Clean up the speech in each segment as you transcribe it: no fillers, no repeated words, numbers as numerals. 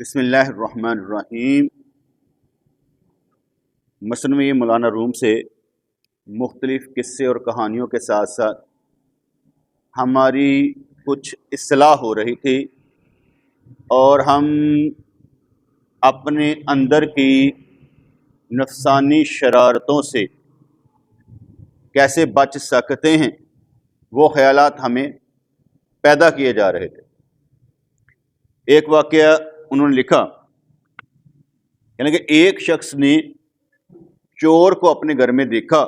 بسم اللہ الرحمن الرحیم۔ مثنوی مولانا روم سے مختلف قصے اور کہانیوں کے ساتھ ساتھ ہماری کچھ اصلاح ہو رہی تھی اور ہم اپنے اندر کی نفسانی شرارتوں سے کیسے بچ سکتے ہیں وہ خیالات ہمیں پیدا کیے جا رہے تھے۔ ایک واقعہ انہوں نے لکھا، یعنی کہ ایک شخص نے چور کو اپنے گھر میں دیکھا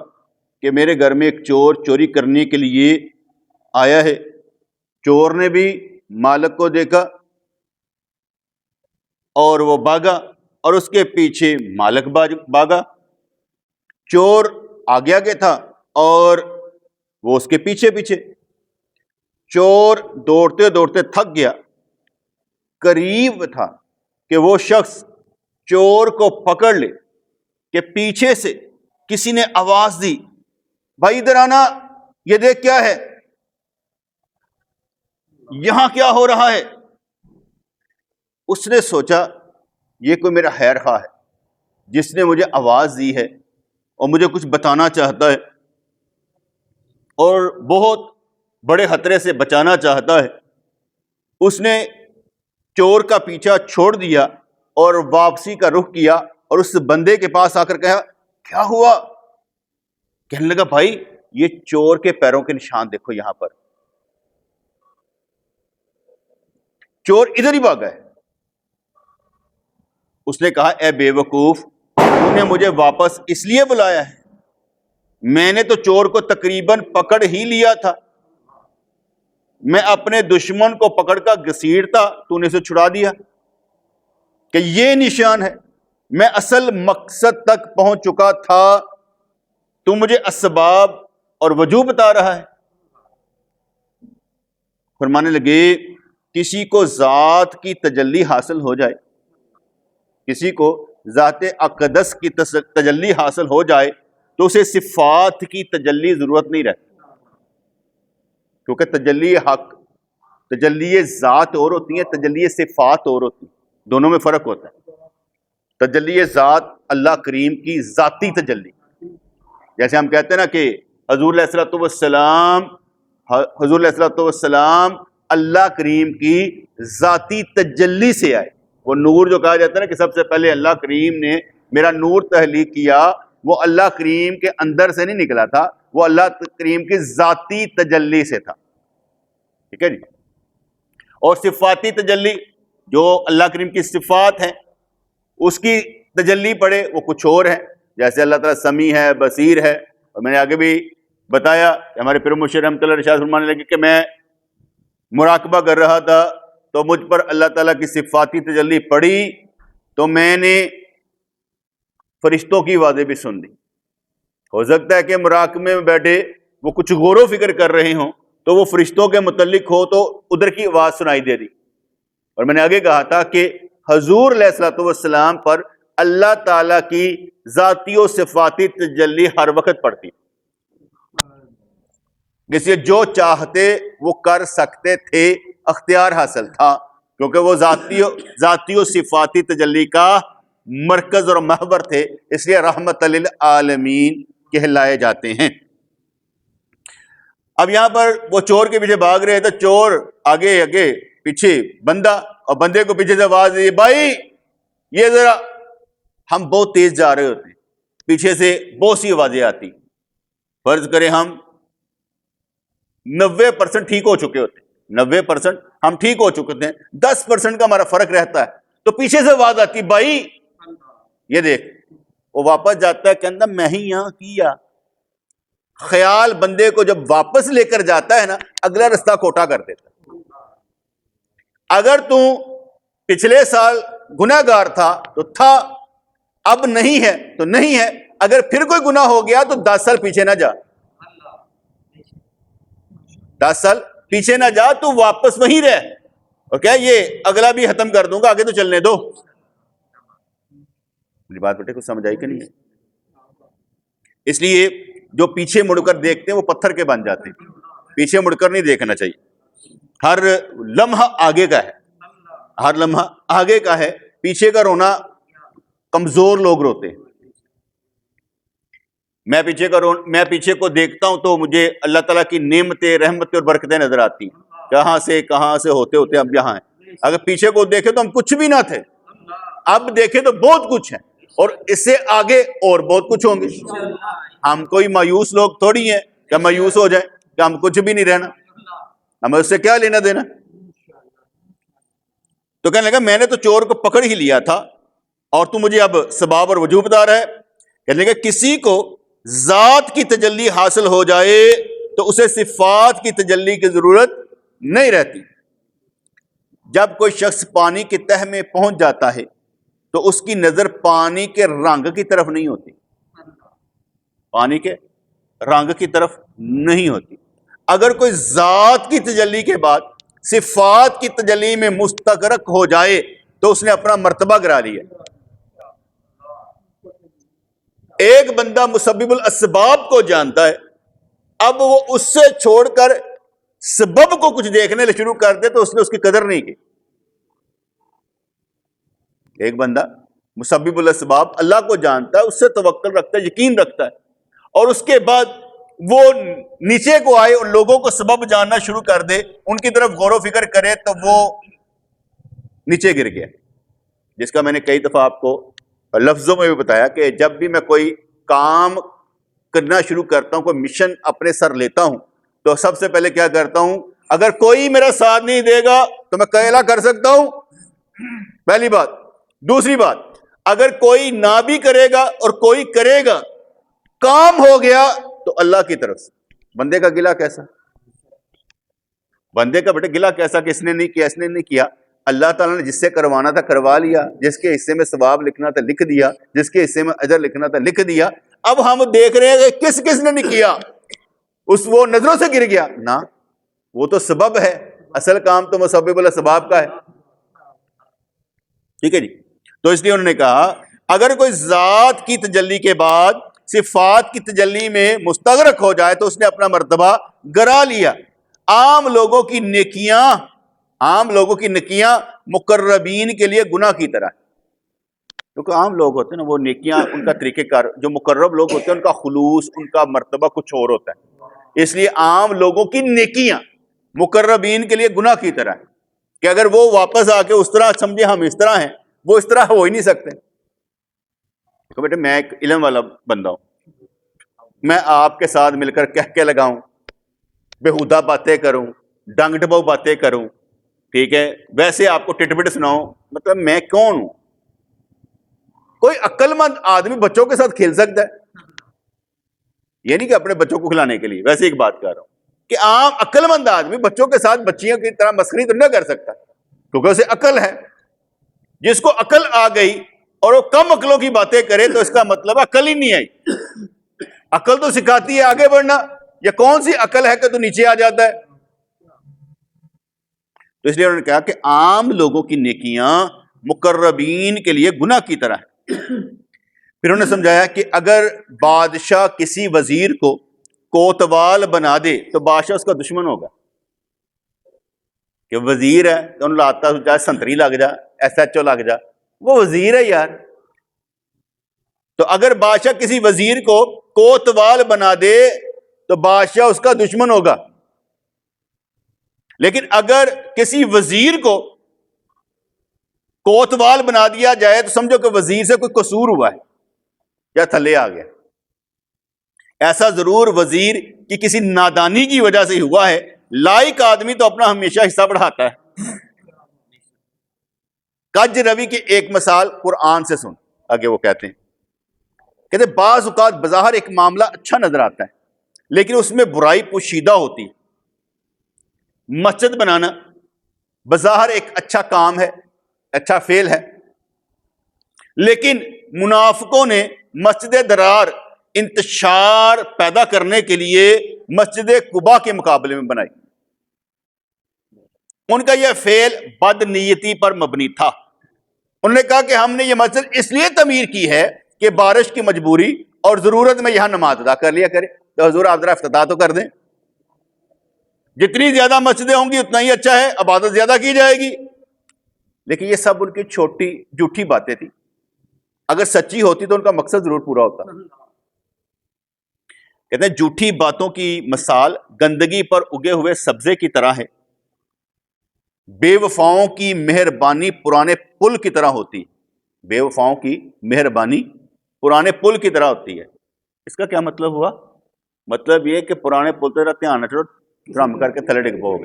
کہ میرے گھر میں ایک چور چوری کرنے کے لیے آیا ہے۔ چور نے بھی مالک کو دیکھا اور وہ بھاگا اور اس کے پیچھے مالک بھاگا۔ چور آگے آگے تھا اور وہ اس کے پیچھے پیچھے۔ چور دوڑتے دوڑتے تھک گیا، قریب تھا کہ وہ شخص چور کو پکڑ لے کہ پیچھے سے کسی نے آواز دی، بھائی ادھر آنا، یہ دیکھ کیا ہے، یہاں کیا ہو رہا ہے۔ اس نے سوچا یہ کوئی میرا خیر خواہ ہے جس نے مجھے آواز دی ہے اور مجھے کچھ بتانا چاہتا ہے اور بہت بڑے خطرے سے بچانا چاہتا ہے۔ اس نے چور کا پیچھا چھوڑ دیا اور واپسی کا رخ کیا اور اس بندے کے پاس آ کر کہا، کیا ہوا؟ کہنے لگا، بھائی یہ چور کے پیروں کے نشان دیکھو، یہاں پر چور ادھر ہی بھاگا ہے۔ اس نے کہا، اے بے وقوف، تو نے مجھے واپس اس لیے بلایا ہے، میں نے تو چور کو تقریباً پکڑ ہی لیا تھا، میں اپنے دشمن کو پکڑ کر گھسیٹتا، تو نے اسے چھڑا دیا کہ یہ نشان ہے، میں اصل مقصد تک پہنچ چکا تھا، تو مجھے اسباب اور وجوہ بتا رہا ہے۔ فرمانے لگے، کسی کو ذات کی تجلی حاصل ہو جائے، کسی کو ذات اقدس کی تجلی حاصل ہو جائے تو اسے صفات کی تجلی ضرورت نہیں رہتی، کیونکہ تجلی حق، تجلی ذات اور ہوتی ہے، تجلی صفات اور ہوتی ہے، دونوں میں فرق ہوتا ہے۔ تجلی ذات اللہ کریم کی ذاتی تجلی، جیسے ہم کہتے ہیں نا کہ حضور علیہ الصلوۃ والسلام اللہ کریم کی ذاتی تجلی سے آئے۔ وہ نور جو کہا جاتا ہے نا کہ سب سے پہلے اللہ کریم نے میرا نور تخلیق کیا، وہ اللہ کریم کے اندر سے نہیں نکلا تھا، وہ اللہ کریم کی ذاتی تجلی سے تھا، ٹھیک ہے جی۔ اور صفاتی تجلی جو اللہ کریم کی صفات ہیں اس کی تجلی پڑے وہ کچھ اور ہے، جیسے اللہ تعالیٰ سمیع ہے، بصیر ہے۔ اور میں نے آگے بھی بتایا کہ ہمارے پیر مرشد رحمۃ اللہ ارشاد فرمانے لگے کہ میں مراقبہ کر رہا تھا تو مجھ پر اللہ تعالیٰ کی صفاتی تجلی پڑی، تو میں نے فرشتوں کی آوازیں بھی سن لی۔ ہو سکتا ہے کہ مراقبے میں بیٹھے وہ کچھ غور و فکر کر رہے ہوں تو وہ فرشتوں کے متعلق ہو تو ادھر کی آواز سنائی دے دی۔ اور میں نے آگے کہا تھا کہ حضور علیہ الصلوۃ والسلام پر اللہ تعالیٰ کی ذاتی و صفاتی تجلی ہر وقت پڑتی، اس لیے جو چاہتے وہ کر سکتے تھے، اختیار حاصل تھا، کیونکہ وہ ذاتی و صفاتی تجلی کا مرکز اور محور تھے، اس لیے رحمت للعالمین کہلائے جاتے ہیں۔ اب یہاں پر وہ چور کے پیچھے بھاگ رہے تھے، چور آگے آگے پیچھے بندہ، اور بندے کو پیچھے سے آواز دی، بھائی یہ ذرا، ہم بہت تیز جا رہے ہوتے ہیں، پیچھے سے بہت سی آوازیں آتی، فرض کریں ہم 90% ٹھیک ہو چکے ہوتے ہیں، 90% ہم ٹھیک ہو چکے ہیں، 10% کا ہمارا فرق رہتا ہے، تو پیچھے سے آواز آتی، بھائی یہ دیکھ، وہ واپس جاتا ہے کہ اندر میں ہی یہاں کیا۔ خیال بندے کو جب واپس لے کر جاتا ہے نا، اگلا رستہ کھوٹا کر دیتا ہے۔ اگر تو پچھلے سال گناہ گار تھا تو تھا، اب نہیں ہے تو نہیں ہے، اگر پھر کوئی گناہ ہو گیا تو 10 سال پیچھے نہ جا، 10 سال پیچھے نہ جا، تو واپس وہیں رہ، اور کیا یہ اگلا بھی ختم کر دوں گا، آگے تو چلنے دو۔ میری بات بیٹے کو سمجھ آئی کہ نہیں ہے؟ اس لیے جو پیچھے مڑ کر دیکھتے ہیں وہ پتھر کے بن جاتے ہیں، پیچھے مڑ کر نہیں دیکھنا چاہیے، ہر لمحہ آگے کا ہے، ہر لمحہ آگے کا ہے، پیچھے کا رونا کمزور لوگ روتے ہیں. میں پیچھے کو دیکھتا ہوں تو مجھے اللہ تعالیٰ کی نعمتیں، رحمتیں اور برکتیں نظر آتی ہیں. کہاں سے ہوتے ہم یہاں ہیں. اگر پیچھے کو دیکھیں تو ہم کچھ بھی نہ تھے، اب دیکھیں تو بہت کچھ ہے، اور اس سے آگے اور بہت کچھ ہوں گے. ہم کوئی مایوس لوگ تھوڑی ہیں کہ ہم مایوس ہو جائیں کہ ہم کچھ بھی نہیں رہنا، ہمیں اس سے کیا لینا دینا. تو کہنے لگا میں نے تو چور کو پکڑ ہی لیا تھا اور تو مجھے اب سباب اور وجوہ بتا رہا ہے. کہنے لگا کسی کو ذات کی تجلی حاصل ہو جائے تو اسے صفات کی تجلی کی ضرورت نہیں رہتی. جب کوئی شخص پانی کے تہ میں پہنچ جاتا ہے تو اس کی نظر پانی کے رنگ کی طرف نہیں ہوتی، پانی کے رنگ کی طرف نہیں ہوتی. اگر کوئی ذات کی تجلی کے بعد صفات کی تجلی میں مستغرق ہو جائے تو اس نے اپنا مرتبہ گرا لیا. ایک بندہ مسبب الاسباب کو جانتا ہے، اب وہ اس سے چھوڑ کر سبب کو کچھ دیکھنے شروع کر دے تو اس نے اس کی قدر نہیں کی. ایک بندہ مسبب الاسباب اللہ کو جانتا ہے، اس سے توکل رکھتا ہے، یقین رکھتا ہے، اور اس کے بعد وہ نیچے کو آئے اور لوگوں کو سبب جاننا شروع کر دے، ان کی طرف غور و فکر کرے تو وہ نیچے گر گیا. جس کا میں نے کئی دفعہ آپ کو لفظوں میں بھی بتایا کہ جب بھی میں کوئی کام کرنا شروع کرتا ہوں، کوئی مشن اپنے سر لیتا ہوں، تو سب سے پہلے کیا کرتا ہوں، اگر کوئی میرا ساتھ نہیں دے گا تو میں کیلا کر سکتا ہوں، پہلی بات. دوسری بات، اگر کوئی نہ بھی کرے گا اور کوئی کرے گا، کام ہو گیا تو اللہ کی طرف سے. بندے کا گلہ کیسا، بندے کا بیٹے گلہ کیسا کہ اس نے نہیں کیا، اس نے نہیں کیا. اللہ تعالیٰ نے جس سے کروانا تھا کروا لیا، جس کے حصے میں ثواب لکھنا تھا لکھ دیا، جس کے حصے میں اجر لکھنا تھا لکھ دیا. اب ہم دیکھ رہے ہیں کہ کس کس نے نہیں کیا، وہ نظروں سے گر گیا نا، وہ تو سبب ہے، اصل کام تو مسبب الاسباب کا ہے. ٹھیک ہے جی. تو اس لیے انہوں نے کہا اگر کوئی ذات کی تجلی کے بعد صفات کی تجلی میں مستغرق ہو جائے تو اس نے اپنا مرتبہ گرا لیا. عام لوگوں کی نیکیاں مقربین کے لیے گناہ کی طرح، کیونکہ عام لوگ ہوتے ہیں نا، وہ نیکیاں ان کا طریقہ کار، جو مقرب لوگ ہوتے ہیں ان کا خلوص، ان کا مرتبہ کچھ اور ہوتا ہے. اس لیے عام لوگوں کی نیکیاں مقربین کے لیے گناہ کی طرح ہے کہ اگر وہ واپس آ کے اس طرح سمجھے ہم اس طرح ہیں، وہ اس طرح ہو ہی نہیں سکتے. تو بیٹے میں ایک علم والا بندہ ہوں، میں آپ کے ساتھ مل کر کہہ کے لگاؤں، بےہودہ باتیں کروں، ڈنگ ڈبو باتیں کروں، ٹھیک ہے، ویسے آپ کو ٹٹ پٹ سناؤں، مطلب میں کون ہوں؟ کوئی عقل مند آدمی بچوں کے ساتھ کھیل سکتا ہے، یہ نہیں کہ اپنے بچوں کو کھلانے کے لیے، ویسے ایک بات کر رہا ہوں کہ عام عقل مند آدمی بچوں کے ساتھ بچیوں کی طرح مسخری تو نہ کر سکتا، کیونکہ اسے عقل ہے. جس کو عقل آ گئی اور وہ کم عقلوں کی باتیں کرے تو اس کا مطلب عقل ہی نہیں آئی. عقل تو سکھاتی ہے آگے بڑھنا، یہ کون سی عقل ہے کہ تو نیچے آ جاتا ہے؟ تو اس لیے انہوں نے کہا کہ عام لوگوں کی نیکیاں مقربین کے لیے گناہ کی طرح ہے. پھر انہوں نے سمجھایا کہ اگر بادشاہ کسی وزیر کو کوتوال بنا دے تو بادشاہ اس کا دشمن ہوگا. کہ وزیر ہے تو انہوں نے لاتا چاہے سنتری لگ جا، ایس ایچ او لگ جا، وہ وزیر ہے یار. تو اگر بادشاہ کسی وزیر کو کوتوال بنا دے تو بادشاہ اس کا دشمن ہوگا. لیکن اگر کسی وزیر کو کوتوال بنا دیا جائے تو سمجھو کہ وزیر سے کوئی قصور ہوا ہے یا تھلے آ گیا. ایسا ضرور وزیر کی کسی نادانی کی وجہ سے ہوا ہے، لائق آدمی تو اپنا ہمیشہ حصہ بڑھاتا ہے. کج روی کی ایک مثال قرآن سے سن، آگے وہ کہتے ہیں بعض اوقات بظاہر ایک معاملہ اچھا نظر آتا ہے لیکن اس میں برائی پوشیدہ ہوتی. مسجد بنانا بظاہر ایک اچھا کام ہے، اچھا فعل ہے، لیکن منافقوں نے مسجد درار انتشار پیدا کرنے کے لیے مسجد قباء کے مقابلے میں بنائی. ان کا یہ فعل بد نیتی پر مبنی تھا. انہوں نے کہا کہ ہم نے یہ مسجد اس لیے تعمیر کی ہے کہ بارش کی مجبوری اور ضرورت میں یہاں نماز ادا کر لیا کرے. تو حضور آپ ذرا افتتاح تو کر دیں. جتنی زیادہ مسجدیں ہوں گی اتنا ہی اچھا ہے، عبادت زیادہ کی جائے گی. لیکن یہ سب ان کی چھوٹی جھوٹی باتیں تھی. اگر سچی ہوتی تو ان کا مقصد ضرور پورا ہوتا. کہتے ہیں جھوٹی باتوں کی مثال گندگی پر اگے ہوئے سبزے کی طرح ہے. بے وفاؤں کی مہربانی پرانے پل کی طرح ہوتی. بے وفاؤں کی مہربانی پرانے پل کی طرح ہوتی ہے. اس کا کیا مطلب ہوا؟ مطلب یہ کہ پرانے پل تو دھیان نہ چلو، ڈرم کر کے تھلے ڈگ پاؤ گے،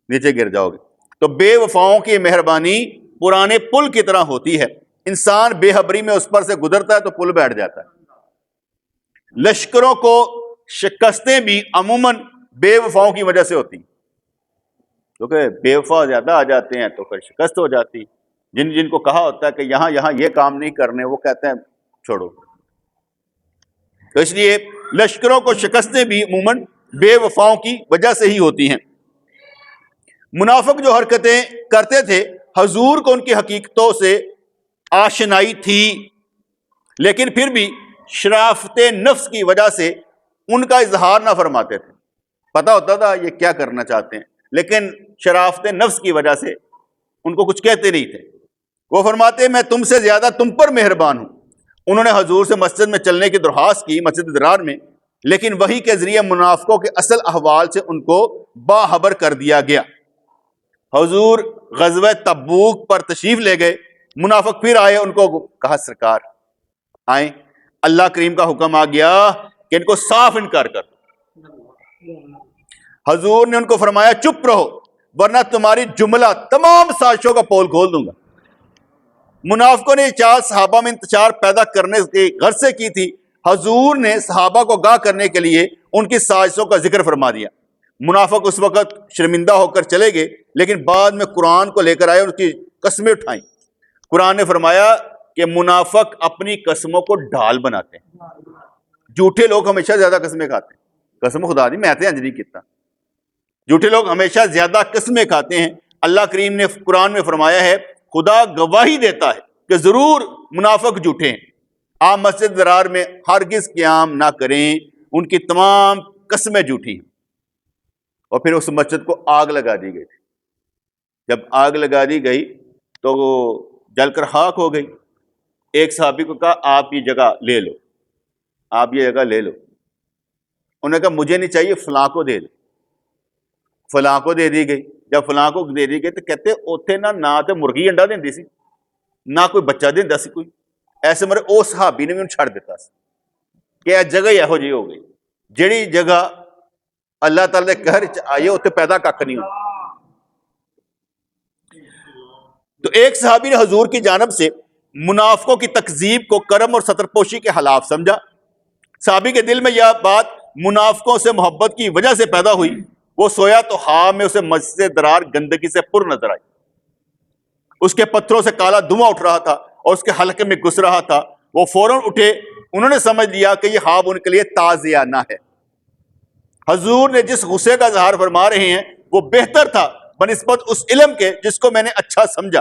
نیچے گر جاؤ گے. تو بے وفاؤں کی مہربانی پرانے پل کی طرح ہوتی ہے. انسان بے خبری میں اس پر سے گزرتا ہے تو پل بیٹھ جاتا ہے. لشکروں کو شکستیں بھی عموماً بے وفاؤں کی وجہ سے ہوتی ہیں، کیونکہ بے وفا زیادہ آ جاتے ہیں تو پھر شکست ہو جاتی. جن کو کہا ہوتا ہے کہ یہاں یہ کام نہیں کرنے، وہ کہتے ہیں چھوڑو. تو اس لیے لشکروں کو شکستیں بھی عموماً بے وفاؤں کی وجہ سے ہی ہوتی ہیں. منافق جو حرکتیں کرتے تھے حضور کو ان کی حقیقتوں سے آشنائی تھی، لیکن پھر بھی شرافت نفس کی وجہ سے ان کا اظہار نہ فرماتے تھے. پتا ہوتا تھا یہ کیا کرنا چاہتے ہیں، لیکن شرافت نفس کی وجہ سے ان کو کچھ کہتے نہیں تھے. وہ فرماتے میں تم سے زیادہ تم پر مہربان ہوں. انہوں نے حضور سے مسجد میں چلنے کی درخواست کی، مسجد درار میں، لیکن وحی کے ذریعے منافقوں کے اصل احوال سے ان کو باخبر کر دیا گیا. حضور غزوہ تبوک پر تشریف لے گئے. منافق پھر آئے، ان کو کہا سرکار آئیں، اللہ کریم کا حکم آ گیا کہ ان کو صاف انکار کر. حضور نے ان کو فرمایا چپ رہو ورنہ تمہاری جملہ تمام سازشوں کا پول کھول دوں گا. منافقوں نے یہ چال صحابہ میں انتشار پیدا کرنے کی غرض سے کی تھی. حضور نے صحابہ کو آگاہ کرنے کے لیے ان کی سازشوں کا ذکر فرما دیا. منافق اس وقت شرمندہ ہو کر چلے گئے، لیکن بعد میں قرآن کو لے کر آئے اور اس کی قسمیں اٹھائیں. قرآن نے فرمایا کہ منافق اپنی قسموں کو ڈھال بناتے ہیں. جھوٹے لوگ ہمیشہ زیادہ قسمیں کھاتے ہیں. قسم خدا دی میں نہیں کیتا. جھوٹے لوگ ہمیشہ زیادہ قسمیں کھاتے ہیں. اللہ کریم نے قرآن میں فرمایا ہے، خدا گواہی دیتا ہے کہ ضرور منافق جھوٹے ہیں. آپ مسجد درار میں ہرگز قیام نہ کریں، ان کی تمام قسمیں جھوٹی ہیں. اور پھر اس مسجد کو آگ لگا دی گئی. جب آگ لگا دی گئی تو وہ جل کر خاک ہو گئی. ایک صحابی کو کہا آپ یہ جگہ لے لو، آپ یہ جگہ لے لو. انہوں نے کہا مجھے نہیں چاہیے، فلاں کو دے دو. فلاں کو دے دی گئی. جب فلاں کو دے دی گئی تو کہتے اوتھے نہ تے مرغی انڈا دیندی سی، نہ کوئی بچہ دیندا سی کوئی. ایسے مرے او صحابی نے بھی چھڑ دیتا سی کہ یہ جگہ یہو جی ہو گئی. جڑی جگہ اللہ تعالی دے گھر آئیے اتنے پیدا کھ نہیں ہوتا. تو ایک صحابی نے حضور کی جانب سے منافقوں کی تکذیب کو کرم اور ستر پوشی کے خلاف سمجھا. صحابی کے دل میں یہ بات منافقوں سے محبت کی وجہ سے پیدا ہوئی. وہ سویا تو خواب میں اسے مسجد درار گندگی سے پر نظر آئی. اس کے پتھروں سے کالا دھواں اٹھ رہا تھا اور اس کے حلقے میں گھس رہا تھا. وہ فوراً اٹھے. انہوں نے سمجھ لیا کہ یہ خواب ان کے لیے تعزیانہ ہے. حضور نے جس غصے کا اظہار فرما رہے ہیں وہ بہتر تھا بنسبت اس علم کے جس کو میں نے اچھا سمجھا،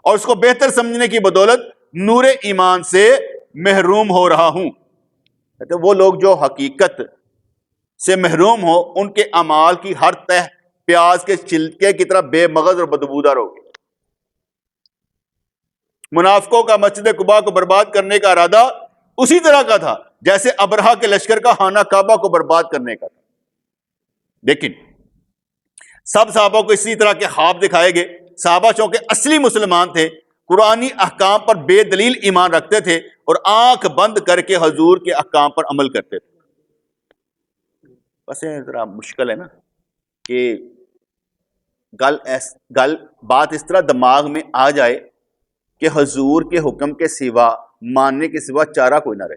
اور اس کو بہتر سمجھنے کی بدولت نور ایمان سے محروم ہو رہا ہوں. وہ لوگ جو حقیقت سے محروم ہو ان کے اعمال کی ہر تہ پیاز کے چھلکے کی طرح بے مغز اور بدبودار ہوگی. منافقوں کا مسجد قباء کو برباد کرنے کا ارادہ اسی طرح کا تھا جیسے ابرہہ کے لشکر کا خانہ کعبہ کو برباد کرنے کا تھا. لیکن سب صحابہ کو اسی طرح کے خواب دکھائے گئے. صحابہ چونکہ اصلی مسلمان تھے، قرآنی احکام پر بے دلیل ایمان رکھتے تھے اور آنکھ بند کر کے حضور کے احکام پر عمل کرتے تھے. بس ذرا مشکل ہے نا کہ بات اس طرح دماغ میں آ جائے کہ حضور کے حکم کے سوا ماننے کے سوا چارہ کوئی نہ رہے.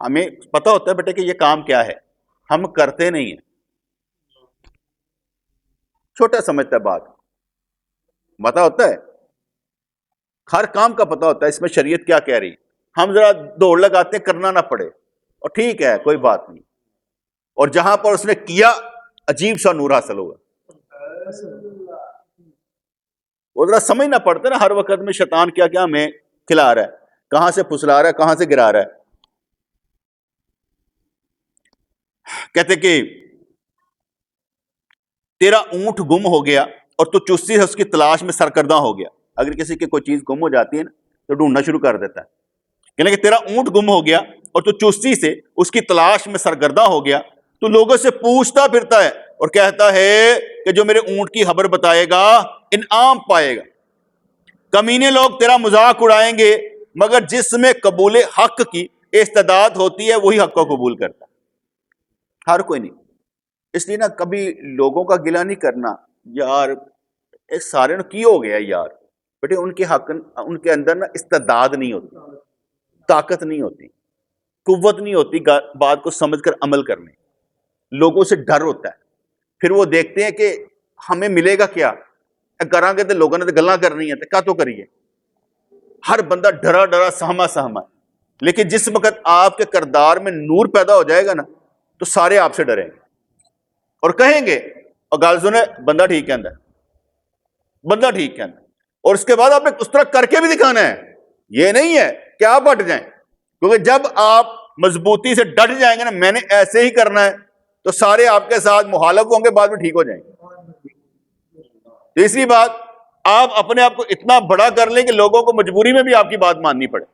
ہمیں پتہ ہوتا ہے بیٹے کہ یہ کام کیا ہے، ہم کرتے نہیں ہیں. چھوٹا سمجھتا ہے بات، پتہ ہوتا ہے ہر کام کا پتہ ہوتا ہے اس میں شریعت کیا کہہ رہی. ہم ذرا دوڑ لگاتے ہیں کرنا نہ پڑے اور ٹھیک ہے کوئی بات نہیں، اور جہاں پر اس نے کیا عجیب سا نور حاصل ہوگا. وہ ذرا سمجھنا پڑتا ہے نا ہر وقت میں شیطان کیا کیا ہمیں کھلا رہا ہے، کہاں سے پھسلا رہا ہے، کہاں سے گرا رہا ہے. کہتے کہ تیرا اونٹ گم ہو گیا اور تو چستی سے اس کی تلاش میں سرگرداں ہو گیا. اگر کسی کی کوئی چیز گم ہو جاتی ہے نا تو ڈھونڈنا شروع کر دیتا ہے. یعنی کہ تیرا اونٹ گم ہو گیا اور تو چستی سے اس کی تلاش میں سرگرداں ہو گیا, تو لوگوں سے پوچھتا پھرتا ہے اور کہتا ہے کہ جو میرے اونٹ کی خبر بتائے گا انعام پائے گا. کمینے لوگ تیرا مذاق اڑائیں گے, مگر جس میں قبول حق کی استعداد ہوتی ہے وہی حق کو قبول کرتا ہے, ہر کوئی نہیں. اس لیے نا کبھی لوگوں کا گلہ نہیں کرنا, یار سارے نے کی ہو گیا یار, بیٹے ان کے حق, ان کے اندر نا استعداد نہیں ہوتی, طاقت نہیں ہوتی, قوت نہیں ہوتی بات کو سمجھ کر عمل کرنے. لوگوں سے ڈر ہوتا ہے, پھر وہ دیکھتے ہیں کہ ہمیں ملے گا کیا, کریں گے تو لوگوں نے تو گلاں کرنی ہے, تو کیا تو کریے. ہر بندہ ڈرا ڈرا سہما سہما. لیکن جس وقت آپ کے کردار میں نور پیدا ہو جائے گا نا تو سارے آپ سے ڈریں گے اور کہیں گے, اور گل سنے بندہ ٹھیک کہندا ہے, بندہ ٹھیک کہندا ہے. اور اس کے بعد آپ نے اس طرح کر کے بھی دکھانا ہے, یہ نہیں ہے کہ آپ ہٹ جائیں. کیونکہ جب آپ مضبوطی سے ڈٹ جائیں گے نا میں نے ایسے ہی کرنا ہے, تو سارے آپ کے ساتھ مخالف ہوں گے, بعد میں ٹھیک ہو جائیں گے. تیسری بات, آپ اپنے آپ کو اتنا بڑا کر لیں کہ لوگوں کو مجبوری میں بھی آپ کی بات ماننی پڑے.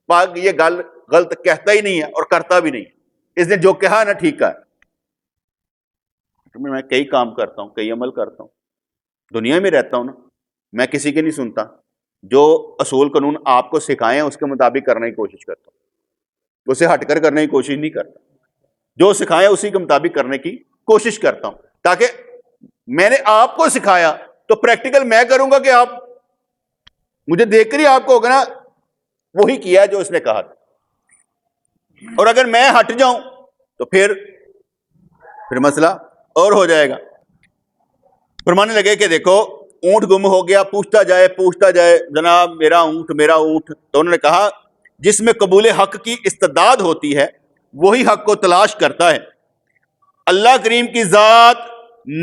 پاک یہ گل غلط کہتا ہی نہیں ہے اور کرتا بھی نہیں ہے, اس نے جو کہا نا ٹھیک ہے. میں کئی کام کرتا ہوں, کئی عمل کرتا ہوں, دنیا میں رہتا ہوں نا, میں کسی کے نہیں سنتا. جو اصول قانون آپ کو سکھائے ہیں اس کے مطابق کرنے کی کوشش کرتا ہوں, اسے ہٹ کر کرنے کی کوشش نہیں کرتا. جو سکھائے اسی کے مطابق کرنے کی کوشش کرتا ہوں, تاکہ میں نے آپ کو سکھایا تو پریکٹیکل میں کروں گا کہ آپ مجھے دیکھ کر ہی آپ کو ہوگا نا وہی کیا جو اس نے کہا تھا. اور اگر میں ہٹ جاؤں تو پھر مسئلہ اور ہو جائے گا. فرمانے لگے کہ دیکھو اونٹ گم ہو گیا, پوچھتا جائے جناب میرا اونٹ میرا اونٹ. تو انہوں نے کہا جس میں قبول حق کی استعداد ہوتی ہے وہی حق کو تلاش کرتا ہے. اللہ کریم کی ذات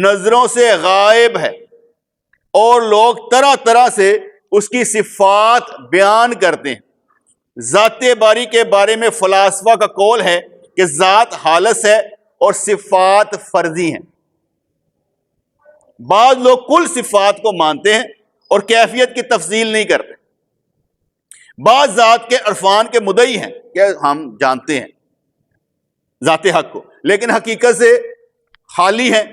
نظروں سے غائب ہے اور لوگ طرح طرح سے اس کی صفات بیان کرتے ہیں. ذات باری کے بارے میں فلاسفہ کا قول ہے کہ ذات خالص ہے اور صفات فرضی ہیں. بعض لوگ کل صفات کو مانتے ہیں اور کیفیت کی تفصیل نہیں کرتے. بعض ذات کے عرفان کے مدعی ہیں کہ ہم جانتے ہیں ذات حق کو, لیکن حقیقت سے خالی ہیں.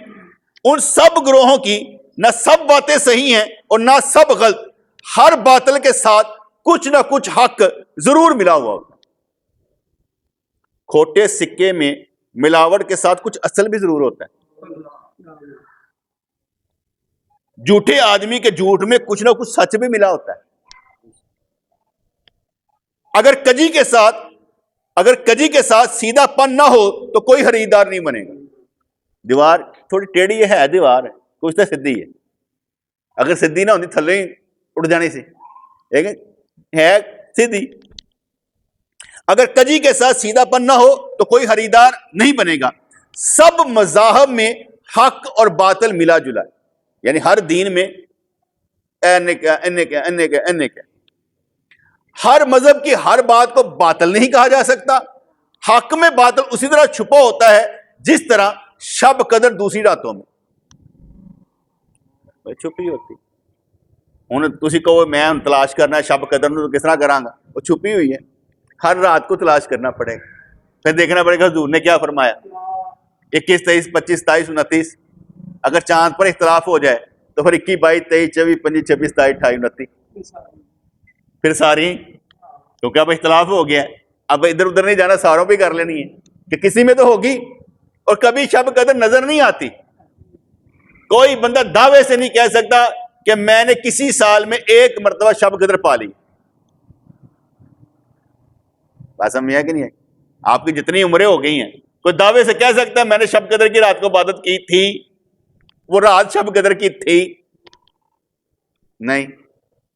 ان سب گروہوں کی نہ سب باتیں صحیح ہیں اور نہ سب غلط. ہر باطل کے ساتھ کچھ نہ کچھ حق ضرور ملا ہوا ہوتا. کھوٹے سکے میں ملاوٹ کے ساتھ کچھ اصل بھی ضرور ہوتا ہے. جھوٹے آدمی کے جھوٹ میں کچھ نہ کچھ سچ بھی ملا ہوتا ہے. اگر کجی کے ساتھ سیدھا پن نہ ہو تو کوئی خریدار نہیں بنے گا. دیوار تھوڑی ٹیڑھی ہے, دیوار ہے کچھ تو سیدھی ہے. اگر سیدھی نہ ہوتی تھلے ہی اڑ جانی سی, لیکن ہے سیدھی. اگر کجی کے ساتھ سیدھا پن نہ ہو تو کوئی خریدار نہیں بنے گا. سب مذاہب میں حق اور باطل ملا جلا ہے. یعنی ہر دین میں ہر مذہب کی ہر بات کو باطل نہیں کہا جا سکتا. حق میں باطل اسی طرح چھپا ہوتا ہے جس طرح شب قدر دوسری راتوں میں چھپی ہوتی. ہوں تسی کہو میں تلاش کرنا ہے شب قدر تو کس طرح کراں گا, وہ چھپی ہوئی ہے. ہر رات کو تلاش کرنا پڑے گا, پھر دیکھنا پڑے گا حضور نے کیا فرمایا. 21 23 25 27 29 اگر چاند پر اختلاف ہو جائے تو پھر 21 22 23 24 25 26 27 28 29 پھر ساری, کیونکہ اب اختلاف ہو گیا ہے. اب ادھر ادھر نہیں جانا, ساروں پہ کر لینی ہے کہ کسی میں تو ہوگی. اور کبھی شب قدر نظر نہیں آتی. کوئی بندہ دعوے سے نہیں کہہ سکتا کہ میں نے کسی سال میں ایک مرتبہ شب قدر پا لی. بات سمجھ ہے کہ نہیں ہے؟ آپ کی جتنی عمریں ہو گئی ہیں, کوئی دعوے سے کہہ سکتا ہے میں نے شب قدر کی رات کو عبادت کی تھی, وہ رات شب قدر کی تھی؟ نہیں,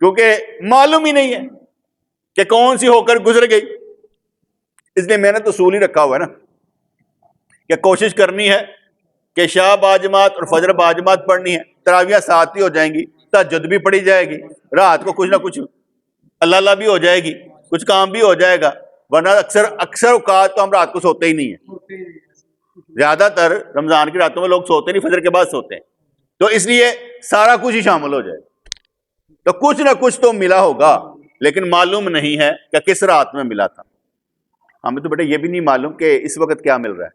کیونکہ معلوم ہی نہیں ہے کہ کون سی ہو کر گزر گئی. اس لیے میں نے تو اصول ہی رکھا ہوا ہے نا کہ کوشش کرنی ہے کہ شاہ باجماعت اور فجر باجماعت پڑھنی ہے, تراویح ساتھ ہی ہو جائیں گی, تہجد بھی پڑھی جائے گی, رات کو کچھ نہ کچھ اللہ اللہ بھی ہو جائے گی, کچھ کام بھی ہو جائے گا. ورنہ اکثر اوقات تو ہم رات کو سوتے ہی نہیں ہیں. زیادہ تر رمضان کی راتوں میں لوگ سوتے نہیں, فجر کے بعد سوتے ہیں. تو اس لیے سارا کچھ ہی شامل ہو جائے. تو کچھ نہ کچھ تو ملا ہوگا، لیکن معلوم نہیں ہے کہ کس رات میں ملا تھا. ہمیں تو بیٹا یہ بھی نہیں معلوم کہ اس وقت کیا مل رہا ہے.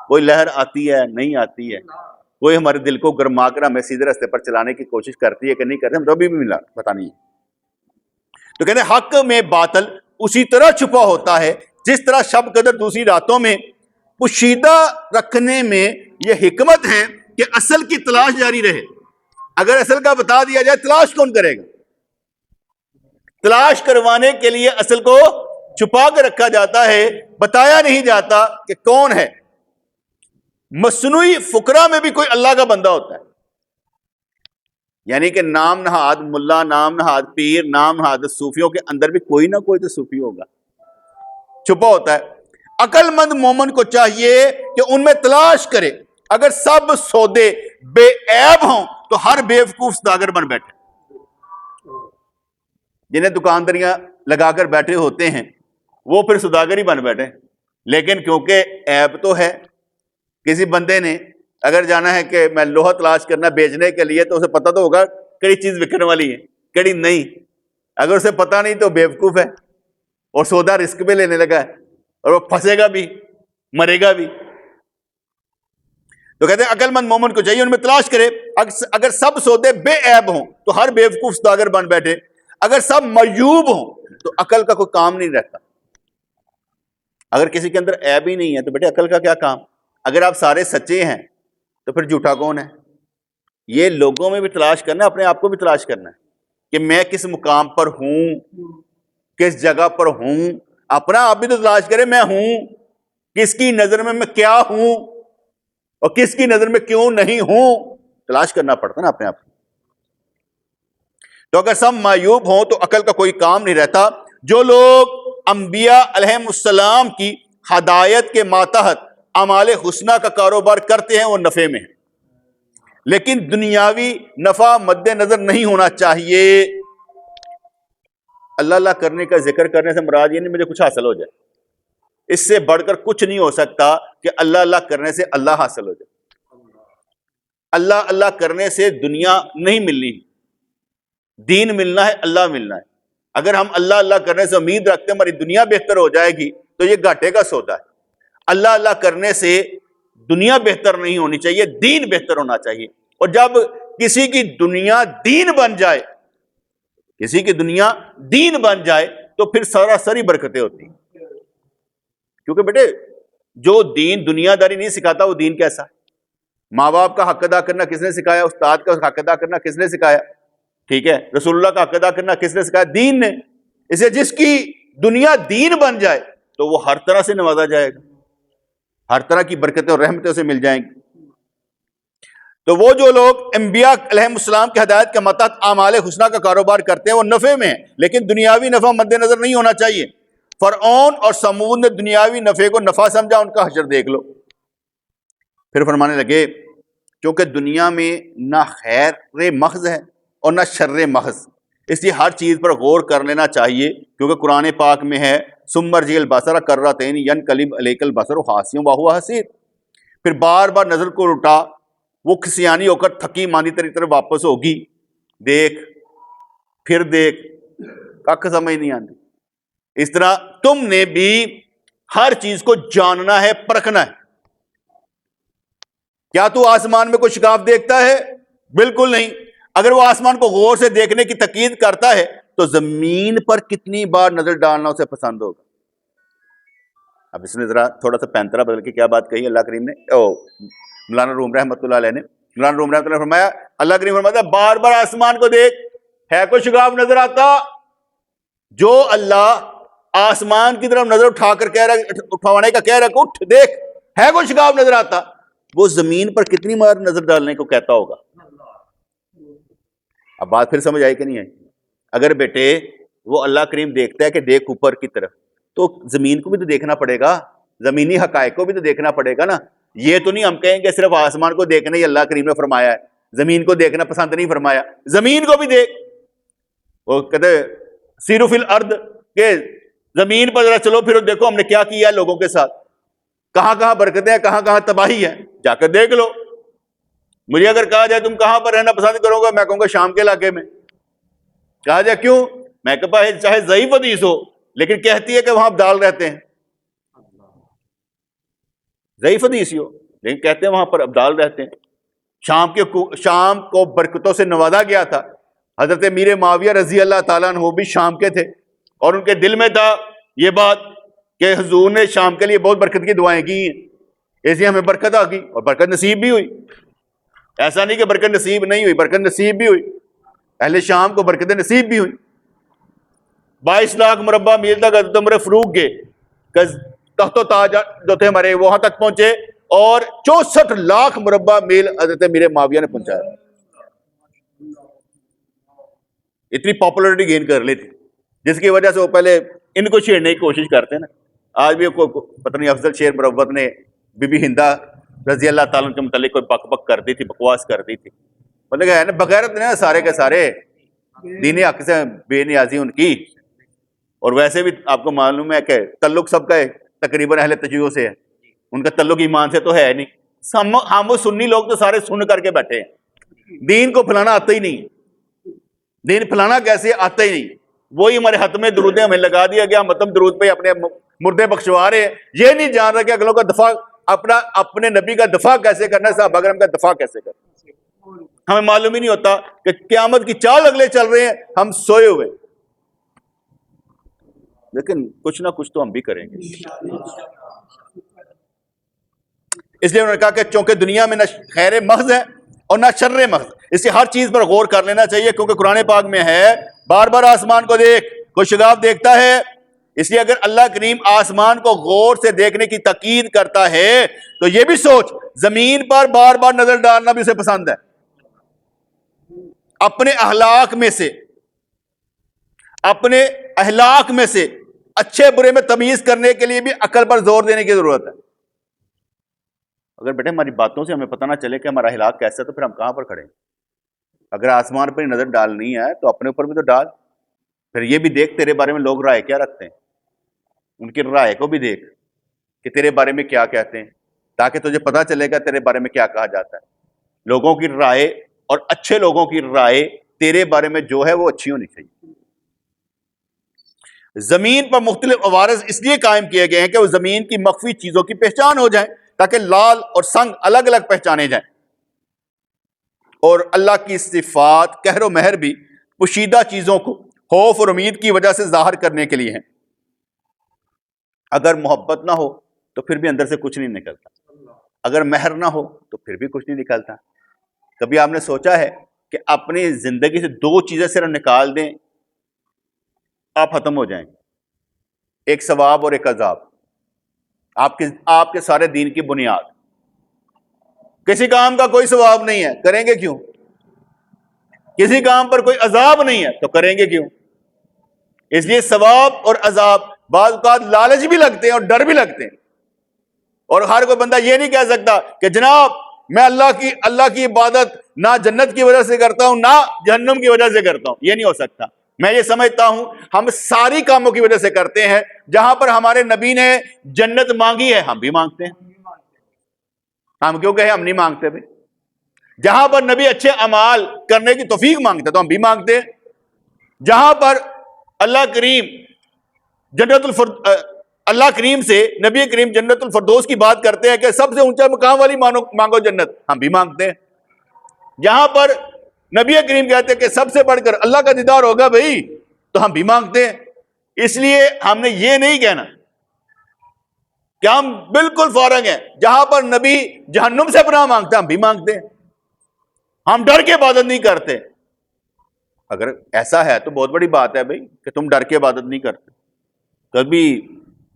کوئی لہر آتی ہے نہیں آتی ہے، کوئی ہمارے دل کو گرما کر ہمیں سیدھے راستے پر چلانے کی کوشش کرتی ہے کہ نہیں کرتے، ہم تو ابھی بھی ملا پتا نہیں. تو کہتے ہیں حق میں باطل اسی طرح چھپا ہوتا ہے جس طرح شب قدر دوسری راتوں میں پوشیدہ رکھنے میں یہ حکمت ہے کہ اصل کی تلاش جاری رہے. اگر اصل کا بتا دیا جائے تلاش کون کرے گا؟ تلاش کروانے کے لیے اصل کو چھپا کے رکھا جاتا ہے، بتایا نہیں جاتا کہ کون ہے. مصنوعی فقرا میں بھی کوئی اللہ کا بندہ ہوتا ہے، یعنی کہ نام نہاد ملا، نام نہاد پیر، نام نہاد صوفیوں کے اندر بھی کوئی نہ کوئی تو صوفی ہوگا، چھپا ہوتا ہے. عقل مند مومن کو چاہیے کہ ان میں تلاش کرے. اگر سب سودے بے عیب ہوں تو ہر بیوقوف سوداگر بن بیٹھے. جنہیں دکانداریاں لگا کر بیٹھے ہوتے ہیں وہ پھر سوداگر ہی بن بیٹھے. لیکن کیونکہ عیب تو ہے، کسی بندے نے اگر جانا ہے کہ میں لوہا تلاش کرنا بیچنے کے لیے تو اسے پتہ تو ہوگا کڑی چیز وکنے والی ہے کڑی نہیں. اگر اسے پتہ نہیں تو بیوقوف ہے اور سودا رسک پہ لینے لگا ہے اور وہ پھنسے گا بھی مرے گا بھی. تو کہتے ہیں عقل مند مومن کو چاہیے ان میں تلاش کرے. اگر سب سودے بے عیب ہوں تو ہر بیوقوف سوداگر بن بیٹھے. اگر سب معیوب ہوں تو عقل کا کوئی کام نہیں رہتا. اگر کسی کے اندر عیب ہی نہیں ہے تو بیٹے عقل کا کیا کام؟ اگر آپ سارے سچے ہیں تو پھر جھوٹا کون ہے؟ یہ لوگوں میں بھی تلاش کرنا، اپنے آپ کو بھی تلاش کرنا ہے کہ میں کس مقام پر ہوں، کس جگہ پر ہوں. اپنا آپ بھی تو تلاش کرے، میں ہوں کس کی نظر میں کیا ہوں اور کس کی نظر میں کیوں نہیں ہوں. تلاش کرنا پڑتا نا اپنے آپ. تو اگر سب معیوب ہوں تو عقل کا کوئی کام نہیں رہتا. جو لوگ انبیاء علیہم السلام کی ہدایت کے ماتحت اعمال حسنہ کا کاروبار کرتے ہیں وہ نفع میں ہیں، لیکن دنیاوی نفع مد نظر نہیں ہونا چاہیے. اللہ اللہ کرنے کا ذکر کرنے سے مراد یہ نہیں مجھے کچھ حاصل ہو جائے. اس سے بڑھ کر کچھ نہیں ہو سکتا کہ اللہ اللہ کرنے سے اللہ حاصل ہو جائے. اللہ اللہ کرنے سے دنیا نہیں ملنی، دین ملنا ہے، اللہ ملنا ہے. اگر ہم اللہ اللہ کرنے سے امید رکھتے ہیں ہماری دنیا بہتر ہو جائے گی تو یہ گھاٹے کا سودا ہے. اللہ اللہ کرنے سے دنیا بہتر نہیں ہونی چاہیے، دین بہتر ہونا چاہیے. اور جب کسی کی دنیا دین بن جائے، کسی کی دنیا دین بن جائے تو پھر سراسری برکتیں ہوتی ہیں. کیونکہ بیٹے جو دین دنیا داری نہیں سکھاتا وہ دین کیسا ہے؟ ماں باپ کا حق ادا کرنا کس نے سکھایا؟ استاد کا حق ادا کرنا کس نے سکھایا؟ ٹھیک ہے، رسول اللہ کا حق ادا کرنا کس نے سکھایا؟ دین نے. اسے جس کی دنیا دین بن جائے تو وہ ہر طرح سے نوازا جائے گا، ہر طرح کی برکتیں اور رحمتیں اسے مل جائیں گی. تو وہ جو لوگ انبیاء علیہم السلام کی ہدایت کے ماتحت اعمال حسنہ کا کاروبار کرتے ہیں وہ نفع میں ہیں، لیکن دنیاوی نفع مد نظر نہیں ہونا چاہیے. فرعون اور سمود نے دنیاوی نفع کو نفع سمجھا، ان کا حشر دیکھ لو. پھر فرمانے لگے کیونکہ دنیا میں نہ خیر محض ہے اور نہ شر محض، اس لیے ہر چیز پر غور کر لینا چاہیے. کیونکہ قرآن پاک میں ہے ثم ارجع البصر کرتین ینقلب الیک البصر خاسئا وہو حسیر. پھر بار بار نظر کو اٹھا، وہ کھسیانی ہو کر تھکی ماندی تیری طرف واپس ہوگی. دیکھ پھر دیکھ، کھ سمجھ نہیں آتی. اس طرح تم نے بھی ہر چیز کو جاننا ہے، پرکھنا ہے. کیا تو آسمان میں کوئی شگاف دیکھتا ہے؟ بالکل نہیں. اگر وہ آسمان کو غور سے دیکھنے کی تاکید کرتا ہے تو زمین پر کتنی بار نظر ڈالنا اسے پسند ہوگا. اب اس نے ذرا تھوڑا سا پینترا بدل کے کیا بات کہی اللہ کریم نے، مولانا روم رحمۃ اللہ علیہ نے. مولانا روم رحمۃ اللہ نے فرمایا اللہ کریم فرماتا بار بار آسمان کو دیکھ، ہے کوئی شگاف نظر آتا؟ جو اللہ آسمان کی طرف نظر اٹھا کر کہہ رہا، اٹھانے کا کہہ رہا کہ اٹھ دیکھ، ہے کوئی شگاف نظر آتا؟ وہ زمین پر کتنی بار نظر ڈالنے کو کہتا ہوگا. اب بات پھر سمجھ آئی کہ نہیں آئی؟ اگر بیٹے وہ اللہ کریم دیکھتا ہے کہ دیکھ اوپر کی طرف، تو زمین کو بھی تو دیکھنا پڑے گا، زمینی حقائق کو بھی تو دیکھنا پڑے گا نا. یہ تو نہیں ہم کہیں کہ صرف آسمان کو دیکھنا ہی اللہ کریم نے فرمایا ہے، زمین کو دیکھنا پسند نہیں فرمایا. زمین کو بھی دیکھ. وہ کہتے سیروا فی الارض کہ زمین پر ذرا چلو پھر دیکھو ہم نے کیا کیا ہے لوگوں کے ساتھ، کہاں کہاں برکتیں ہیں، کہاں کہاں تباہی ہے، جا کر دیکھ لو. مجھے اگر کہا جائے تم کہاں پر رہنا پسند کرو گا، میں کہوں گا شام کے علاقے میں. کہا جائے کیوں، میں کہا چاہے ضعیف حدیث ہو لیکن کہتی ہے کہ وہاں ابدال رہتے ہیں. ضعیف حدیث ہی ہو لیکن کہتے ہیں وہاں پر ابدال رہتے ہیں. شام کو برکتوں سے نوازا گیا تھا. حضرت امیر معاویہ رضی اللہ تعالیٰ عنہ بھی شام کے تھے اور ان کے دل میں تھا یہ بات کہ حضور نے شام کے لیے بہت برکت کی دعائیں کی ہیں، ایسی ہمیں برکت آ گئی اور برکت نصیب بھی ہوئی. ایسا نہیں کہ برکت نصیب نہیں ہوئی، برکت نصیب بھی ہوئی. اہل شام کو برکت نصیب بھی ہوئی. 22 لاکھ مربع میل تک حضرت عمر فاروق کے تخت و تاج جو تھے ہمارے وہاں تک پہنچے اور 64 لاکھ مربع میل حضرت امیر معاویہ نے پہنچایا. اتنی پاپولرٹی گین کر لی تھی جس کی وجہ سے وہ پہلے ان کو چھیڑنے کی کوشش کرتے ہیں نا. آج بھی پتہ نہیں افضل شیر مروت نے بی بی ہندا رضی اللہ تعالیٰ کے متعلق کوئی بک بک کر دی تھی، بکواس کر دی تھی. مطلب کہ ہے نا بغیرت نے سارے کے سارے دین حق سے بے نیازی ان کی. اور ویسے بھی آپ کو معلوم ہے کہ تعلق سب کا تقریباً اہل تشیع سے ہے، ان کا تعلق ایمان سے تو ہے نہیں. ہم وہ سنی لوگ تو سارے سن کر کے بیٹھے ہیں، دین کو پھیلانا آتا ہی نہیں. دین پھیلانا کیسے آتا ہی نہیں. وہی ہمارے حتم میں درودیں ہمیں لگا دیا گیا، ہم حتم درود پہ اپنے مردے بخشوا رہے ہیں. یہ نہیں جان رہا کہ اگلوں کا دفاع اپنے نبی کا دفاع کیسے کرنا ہے، صحابہ کرام کا دفاع کیسے کرنا ہے. ہمیں معلوم ہی نہیں ہوتا کہ قیامت کی چال اگلے چل رہے ہیں، ہم سوئے ہوئے. لیکن کچھ نہ کچھ تو ہم بھی کریں گے. اس لیے انہوں نے کہا کہ چونکہ دنیا میں نہ خیر محض ہے اور نہ شر محض، اس سے ہر چیز پر غور کر لینا چاہیے. کیونکہ قرآن پاک میں ہے بار بار آسمان کو دیکھ، کوئی شگاف دیکھتا ہے. اس لیے اگر اللہ کریم آسمان کو غور سے دیکھنے کی تاکید کرتا ہے تو یہ بھی سوچ زمین پر بار بار نظر ڈالنا بھی اسے پسند ہے. اپنے اخلاق میں سے اچھے برے میں تمیز کرنے کے لیے بھی عقل پر زور دینے کی ضرورت ہے. اگر بیٹے ہماری باتوں سے ہمیں پتہ نہ چلے کہ ہمارا اخلاق کیسا ہے تو پھر ہم کہاں پر کھڑے ہیں؟ اگر آسمان پر ہی نظر ڈالنی ہے تو اپنے اوپر بھی تو ڈال. پھر یہ بھی دیکھ تیرے بارے میں لوگ رائے کیا رکھتے ہیں، ان کی رائے کو بھی دیکھ کہ تیرے بارے میں کیا کہتے ہیں، تاکہ تجھے پتہ چلے گا تیرے بارے میں کیا کہا جاتا ہے. لوگوں کی رائے اور اچھے لوگوں کی رائے تیرے بارے میں جو ہے وہ اچھی ہونی چاہیے. زمین پر مختلف عوارض اس لیے قائم کیے گئے ہیں کہ وہ زمین کی مخفی چیزوں کی پہچان ہو جائیں، تاکہ لال اور سنگ الگ الگ پہچانے جائیں. اور اللہ کی صفات قہر و مہر بھی پوشیدہ چیزوں کو خوف اور امید کی وجہ سے ظاہر کرنے کے لیے ہیں. اگر محبت نہ ہو تو پھر بھی اندر سے کچھ نہیں نکلتا، اگر مہر نہ ہو تو پھر بھی کچھ نہیں نکلتا. کبھی آپ نے سوچا ہے کہ اپنی زندگی سے 2 چیزیں صرف نکال دیں آپ ختم ہو جائیں، ایک ثواب اور ایک عذاب. آپ کے سارے دین کی بنیاد. کسی کام کا کوئی ثواب نہیں ہے، کریں گے کیوں؟ کسی کام پر کوئی عذاب نہیں ہے تو کریں گے کیوں؟ اس لیے ثواب اور عذاب بعض اوقات لالچ بھی لگتے ہیں اور ڈر بھی لگتے ہیں. اور ہر کوئی بندہ یہ نہیں کہہ سکتا کہ جناب میں اللہ کی عبادت نہ جنت کی وجہ سے کرتا ہوں نہ جہنم کی وجہ سے کرتا ہوں. یہ نہیں ہو سکتا. میں یہ سمجھتا ہوں ہم ساری کاموں کی وجہ سے کرتے ہیں. جہاں پر ہمارے نبی نے جنت مانگی ہے ہم بھی مانگتے ہیں. ہم کیوں کہیں ہم نہیں مانگتے بھائی؟ جہاں پر نبی اچھے اعمال کرنے کی توفیق مانگتے تو ہم بھی مانگتے ہیں. جہاں پر اللہ کریم سے نبی کریم جنت الفردوس کی بات کرتے ہیں کہ سب سے اونچا مقام والی مانگو جنت، ہم بھی مانگتے ہیں. جہاں پر نبی کریم کہتے ہیں کہ سب سے بڑھ کر اللہ کا دیدار ہوگا بھائی تو ہم بھی مانگتے ہیں. اس لیے ہم نے یہ نہیں کہنا کہ ہم بالکل فارغ ہیں. جہاں پر نبی جہنم سے پناہ مانگتے ہیں ہم بھی مانگتے ہیں. ہم ڈر کے عبادت نہیں کرتے. اگر ایسا ہے تو بہت بڑی بات ہے بھائی کہ تم ڈر کے عبادت نہیں کرتے. کبھی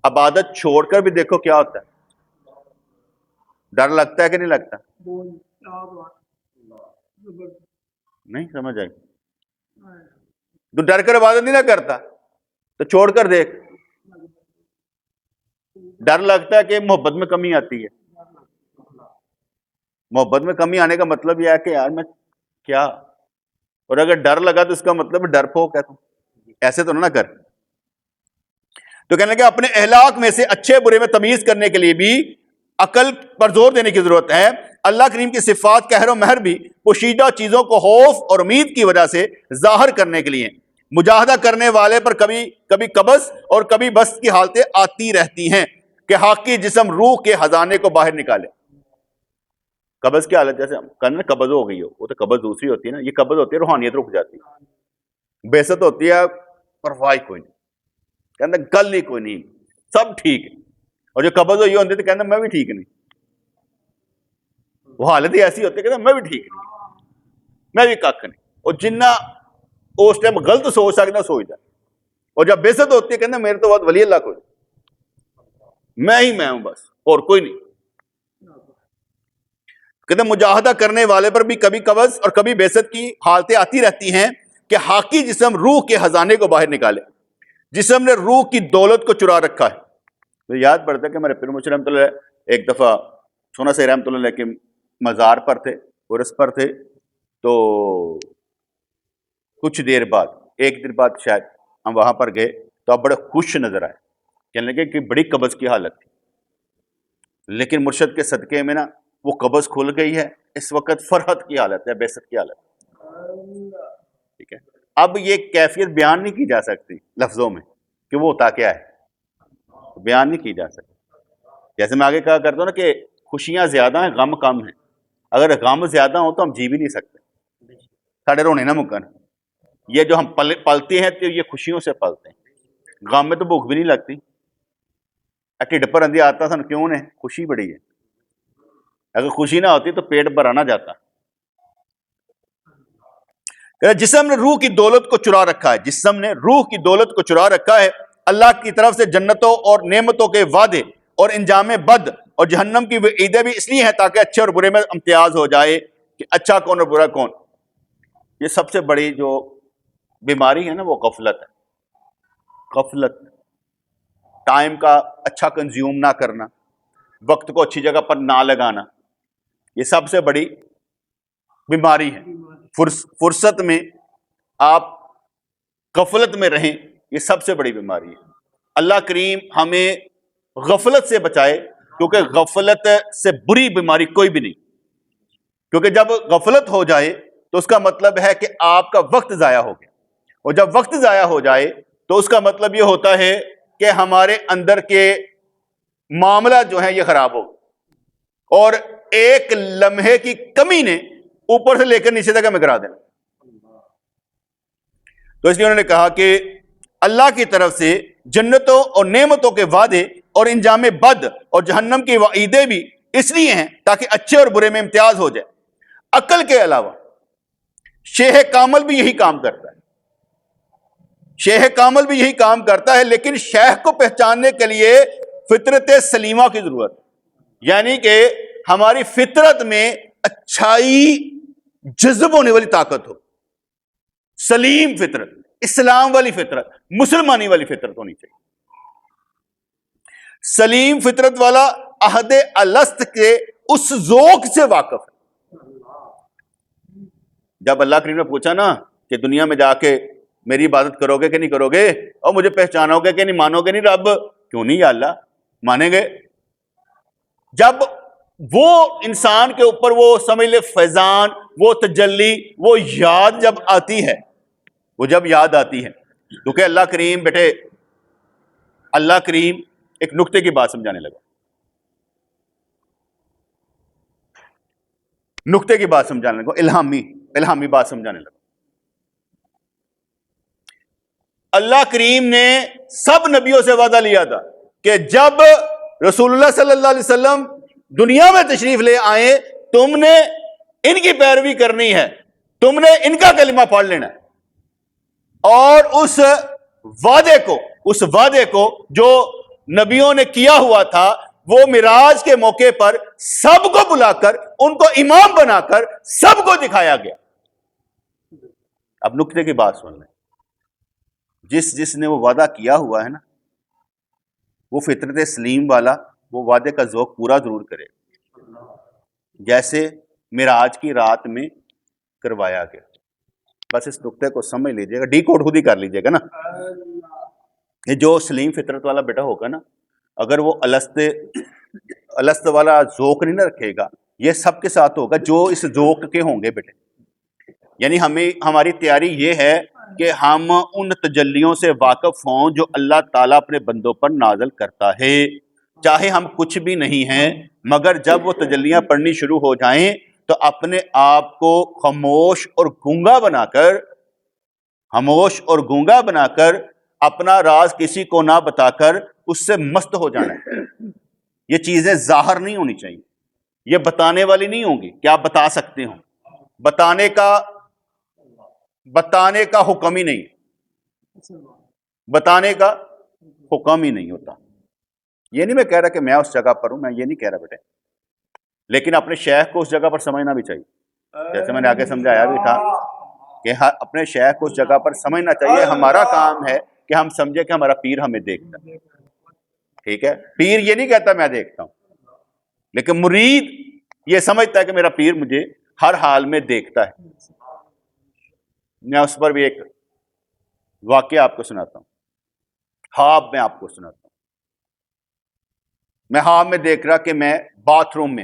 عبادت چھوڑ کر بھی دیکھو کیا ہوتا ہے. ڈر لگتا ہے کہ نہیں لگتا؟ نہیں سمجھ آئی؟ تو ڈر کر عبادت نہیں نہ کرتا تو چھوڑ کر دیکھ. ڈر لگتا ہے کہ محبت میں کمی آتی ہے. محبت میں کمی آنے کا مطلب یہ ہے کہ یار میں کیا، اور اگر ڈر لگا تو اس کا مطلب ڈر پھوک ہے. تم ایسے تو نہ کر. تو کہنے لگے اپنے اخلاق میں سے اچھے برے میں تمیز کرنے کے لیے بھی عقل پر زور دینے کی ضرورت ہے۔ اللہ کریم کی صفات قہر و مہر بھی پوشیدہ چیزوں کو خوف اور امید کی وجہ سے ظاہر کرنے کے لیے مجاہدہ کرنے والے پر کبھی کبھی قبض اور کبھی بسط کی حالتیں آتی رہتی ہیں کہ حقی جسم روح کے خزانے کو باہر نکالے۔ قبض کی حالت، جیسے کہنا قبض ہو گئی ہو، وہ تو قبض دوسری ہوتی ہے نا، یہ قبض ہوتی ہے روحانیت رک جاتی ہے، بیست ہوتی ہے پرواہ کوئی نہیں، کہنا گل ہی کوئی نہیں، سب ٹھیک ہے، اور جو قبض ہوئی ہوتی تو کہنا میں بھی ٹھیک نہیں، وہ حالت ہی ایسی ہوتی ہے کہنا میں بھی ٹھیک نہیں، میں بھی کھ نہیں، اور جنہ اس ٹائم غلط سوچ سکتا سوچ جائے، اور جب بیست ہوتی ہے کہنا میرے تو بہت ولی اللہ کوئی، میں ہی میں ہوں بس اور کوئی نہیں۔ کہتے مجاہدہ کرنے والے پر بھی کبھی قبض اور کبھی بیست کی حالتیں آتی رہتی ہیں کہ حاکی جسم روح کے خزانے کو باہر نکالے۔ جسم نے روح کی دولت کو چرا رکھا ہے۔ مجھے یاد پڑتا ہے کہ میرے پیر مرشد رحمۃ اللہ ایک دفعہ سونا سے رحمۃ اللہ علیہ کے مزار پر تھے، عرس پر تھے، تو کچھ دیر بعد، ایک دن بعد شاید ہم وہاں پر گئے تو آپ بڑے خوش نظر آئے، کہنے لگے کہ بڑی قبض کی حالت تھی، لیکن مرشد کے صدقے میں نا وہ قبض کھل گئی ہے، اس وقت فرحت کی حالت ہے، بیست کی حالت ہے، ٹھیک ہے۔ اب یہ کیفیت بیان نہیں کی جا سکتی لفظوں میں کہ وہ ہوتا کیا ہے، بیان نہیں کی جا سکتی۔ جیسے میں آگے کہا کرتا ہوں نا کہ خوشیاں زیادہ ہیں، غم کم ہیں، اگر غم زیادہ ہو تو ہم جی بھی نہیں سکتے، ساڑھے رونے نہ مکن۔ یہ جو ہم پلتے ہیں تو یہ خوشیوں سے پلتے ہیں، غم میں تو بھوک بھی نہیں لگتی، ٹھڈ پر اندھی آتا سن کیوں نے، خوشی بڑی ہے، اگر خوشی نہ ہوتی تو پیٹ بھرا نہ جاتا۔ جسم نے روح کی دولت کو چرا رکھا ہے، جسم نے روح کی دولت کو چرا رکھا ہے۔ اللہ کی طرف سے جنتوں اور نعمتوں کے وعدے اور انجام بد اور جہنم کی وعیدیں بھی اس لیے ہیں تاکہ اچھے اور برے میں امتیاز ہو جائے کہ اچھا کون اور برا کون۔ یہ سب سے بڑی جو بیماری ہے نا وہ غفلت ہے، غفلت، ٹائم کا اچھا کنزیوم نہ کرنا، وقت کو اچھی جگہ پر نہ لگانا، یہ سب سے بڑی بیماری ہے۔ فرصت میں آپ غفلت میں رہیں، یہ سب سے بڑی بیماری ہے۔ اللہ کریم ہمیں غفلت سے بچائے، کیونکہ غفلت سے بری بیماری کوئی بھی نہیں، کیونکہ جب غفلت ہو جائے تو اس کا مطلب ہے کہ آپ کا وقت ضائع ہو گیا، اور جب وقت ضائع ہو جائے تو اس کا مطلب یہ ہوتا ہے کہ ہمارے اندر کے معاملہ جو ہیں یہ خراب ہو، اور ایک لمحے کی کمی نے اوپر سے لے کر نیچے تک ہمیں گرا دینا۔ تو اس لیے انہوں نے کہا کہ اللہ کی طرف سے جنتوں اور نعمتوں کے وعدے اور انجام بد اور جہنم کی وعیدیں بھی اس لیے ہیں تاکہ اچھے اور برے میں امتیاز ہو جائے۔ عقل کے علاوہ شیخ کامل بھی یہی کام کرتا ہے، شیخ کامل بھی یہی کام کرتا ہے، لیکن شیخ کو پہچاننے کے لیے فطرت سلیمہ کی ضرورت ہے، یعنی کہ ہماری فطرت میں اچھائی جذب ہونے والی طاقت ہو، سلیم فطرت، اسلام والی فطرت، مسلمانی والی فطرت ہونی چاہیے۔ سلیم فطرت والا عہد الست کے اس ذوق سے واقف ہے۔ جب اللہ کریم نے پوچھا نا کہ دنیا میں جا کے میری عبادت کرو گے کہ نہیں کرو گے، اور مجھے پہچانو گے کہ نہیں، مانو گے نہیں رب، کیوں نہیں یا اللہ مانیں گے؟ جب وہ انسان کے اوپر وہ سمجھ لے فیضان، وہ تجلی، وہ یاد جب آتی ہے، وہ جب یاد آتی ہے، کیونکہ اللہ کریم بیٹے، اللہ کریم ایک نقطے کی بات سمجھانے لگا، نقطے کی بات سمجھانے لگا، الہامی بات سمجھانے لگا۔ اللہ کریم نے سب نبیوں سے وعدہ لیا تھا کہ جب رسول اللہ صلی اللہ علیہ وسلم دنیا میں تشریف لے آئے، تم نے ان کی پیروی کرنی ہے، تم نے ان کا کلمہ پڑھ لینا ہے، اور اس وعدے کو جو نبیوں نے کیا ہوا تھا وہ معراج کے موقع پر سب کو بلا کر ان کو امام بنا کر سب کو دکھایا گیا۔ اب نقطے کی بات سن لیں، جس نے وہ وعدہ کیا ہوا ہے نا، وہ فطرت سلیم والا وہ وعدے کا ذوق پورا ضرور کرے، جیسے معراج کی رات میں کروایا گیا۔ بس اس نقطے کو سمجھ لیجئے گا، ڈی کوڈ خود ہی کر لیجئے گا نا۔ یہ جو سلیم فطرت والا بیٹا ہوگا نا، اگر وہ الست والا ذوق نہیں نہ رکھے گا، یہ سب کے ساتھ ہوگا جو اس ذوق کے ہوں گے بیٹے. یعنی ہماری تیاری یہ ہے کہ ہم ان تجلیوں سے واقف ہوں جو اللہ تعالیٰ اپنے بندوں پر نازل کرتا ہے، چاہے ہم کچھ بھی نہیں ہیں، مگر جب وہ تجلیاں پڑھنی شروع ہو جائیں تو اپنے آپ کو خاموش اور گونگا بنا کر اپنا راز کسی کو نہ بتا کر اس سے مست ہو جانا ہے. یہ چیزیں ظاہر نہیں ہونی چاہیے، یہ بتانے والی نہیں ہوں گی کہ آپ بتا سکتے ہوں. بتانے کا حکم ہی نہیں، بتانے کا حکم ہی نہیں ہوتا. یہ نہیں میں کہہ رہا کہ میں اس جگہ پر ہوں، میں یہ نہیں کہہ رہا بیٹے، لیکن اپنے شیخ کو اس جگہ پر سمجھنا بھی چاہیے. جیسے میں نے آگے سمجھایا بھی تھا کہ اپنے شیخ کو اس جگہ پر سمجھنا چاہیے. ہمارا کام ہے کہ ہم سمجھے کہ ہمارا پیر ہمیں دیکھتا ہے. ٹھیک ہے، پیر یہ نہیں کہتا میں دیکھتا ہوں، لیکن مرید یہ سمجھتا ہے کہ میرا پیر مجھے ہر حال میں دیکھتا ہے. میں اس پر بھی ایک واقعہ آپ کو سناتا ہوں. خواب میں آپ کو سناتا ہوں. میں خواب میں دیکھ رہا کہ میں باتھ روم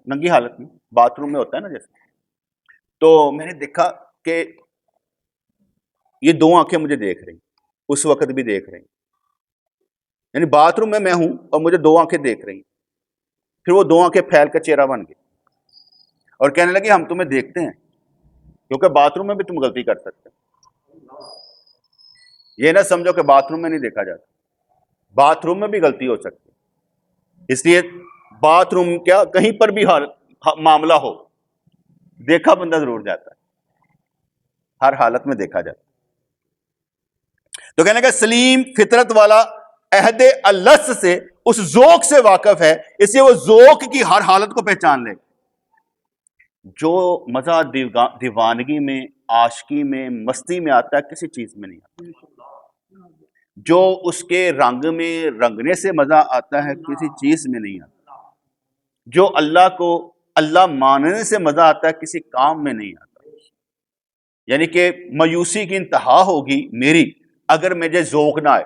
ننگی حالت میں باتھ روم میں ہوتا ہے نا جیسے، تو میں نے دیکھا کہ یہ دو آنکھیں مجھے دیکھ رہی، اس وقت بھی دیکھ رہی. یعنی باتھ روم میں ہوں اور مجھے دو آنکھیں دیکھ رہی. پھر وہ دو آنکھیں پھیل کر چہرہ بن گئی اور کہنے لگی ہم تمہیں دیکھتے ہیں، کیونکہ باتھ روم میں بھی تم غلطی کر سکتے. یہ نہ سمجھو کہ باتھ روم میں نہیں دیکھا جاتا، باتھ روم میں بھی غلطی ہو سکتی. اس لیے باتھ روم کیا کہیں پر بھی معاملہ ہو، دیکھا بندہ ضرور جاتا ہے، ہر حالت میں دیکھا جاتا ہے. تو کہنے کا سلیم فطرت والا عہد الست سے اس ذوق سے واقف ہے، اس لیے وہ ذوق کی ہر حالت کو پہچان لے. جو مزہ دیوانگی میں، عاشقی میں، مستی میں آتا ہے کسی چیز میں نہیں آتا. جو اس کے رنگ میں رنگنے سے مزہ آتا ہے کسی چیز میں نہیں آتا. جو اللہ کو اللہ ماننے سے مزہ آتا ہے کسی کام میں نہیں آتا. یعنی کہ مایوسی کی انتہا ہوگی میری اگر مجھے ذوق نہ آئے.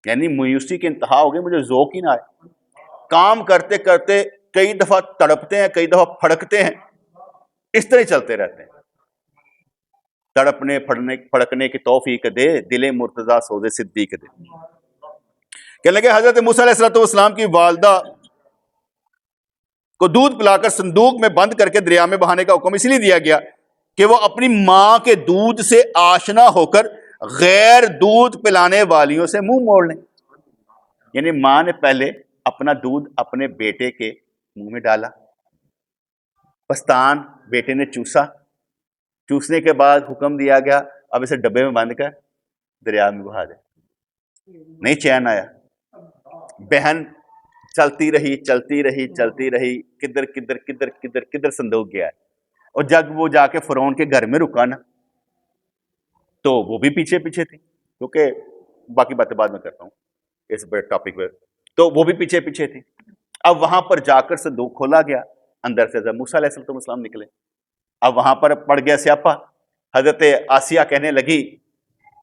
یعنی مایوسی کی انتہا ہوگی مجھے ذوق ہی نہ آئے. کام کرتے کرتے کئی دفعہ تڑپتے ہیں، کئی دفعہ پھڑکتے ہیں، اس طرح چلتے رہتے ہیں. تڑپنے پھڑکنے کی توفیق دے، دل مرتضیٰ سوز صدیق دے. کہنے لگے حضرت موسیٰ علیہ السلام کی والدہ کو دودھ پلا کر صندوق میں بند کر کے دریا میں بہانے کا حکم اس لیے دیا گیا کہ وہ اپنی ماں کے دودھ سے آشنا ہو کر غیر دودھ پلانے والیوں سے منہ موڑ لیں. یعنی ماں نے پہلے اپنا دودھ اپنے بیٹے کے منہ میں ڈالا، پستان بیٹے نے چوسنے کے بعد حکم دیا گیا اب اسے ڈبے میں بند کر دریا میں بہا دے. نہیں چین آیا. بہن چلتی رہی کدھر صندوق گیا ہے. اور جب وہ جا کے فرعون کے گھر میں رکا نا تو وہ بھی پیچھے تھی، کیونکہ باقی باتیں بعد میں کرتا ہوں اس ٹاپک پہ. تو وہ بھی پیچھے تھی. اب وہاں پر جا کر صندوق کھولا گیا، اندر سے حضرت موسیٰ علیہ السلام نکلے. اب وہاں پر پڑ گیا سیاپا. حضرت آسیہ کہنے لگی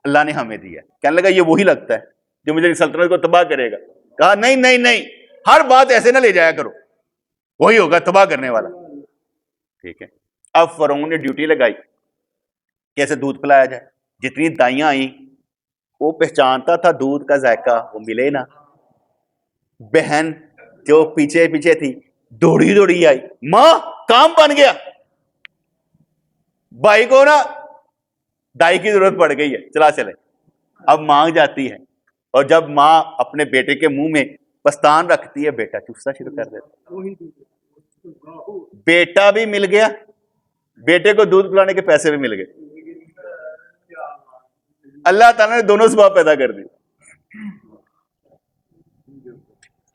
اللہ نے ہمیں دیا. کہنے لگا یہ وہی لگتا ہے جو مجھے سلطنت کو تباہ کرے گا. کہا نہیں، ہر بات ایسے نہ لے جایا کرو، وہی ہوگا تباہ کرنے والا. ٹھیک ہے. اب فرعون نے ڈیوٹی لگائی کیسے دودھ پلایا جائے. جتنی دائیاں آئیں وہ پہچانتا تھا دودھ کا ذائقہ، وہ ملے نا. بہن جو پیچھے تھی دوڑی آئی، ماں کام بن گیا. بھائی کو نا دائی کی ضرورت پڑ گئی ہے، چلا چلے. اب مانگ جاتی ہے، اور جب ماں اپنے بیٹے کے منہ میں پستان رکھتی ہے بیٹا چوسنا شروع کر دیتا. بیٹا بھی مل گیا، بیٹے کو دودھ پلانے کے پیسے بھی مل گئے. اللہ تعالیٰ نے دونوں سبب پیدا کر دی.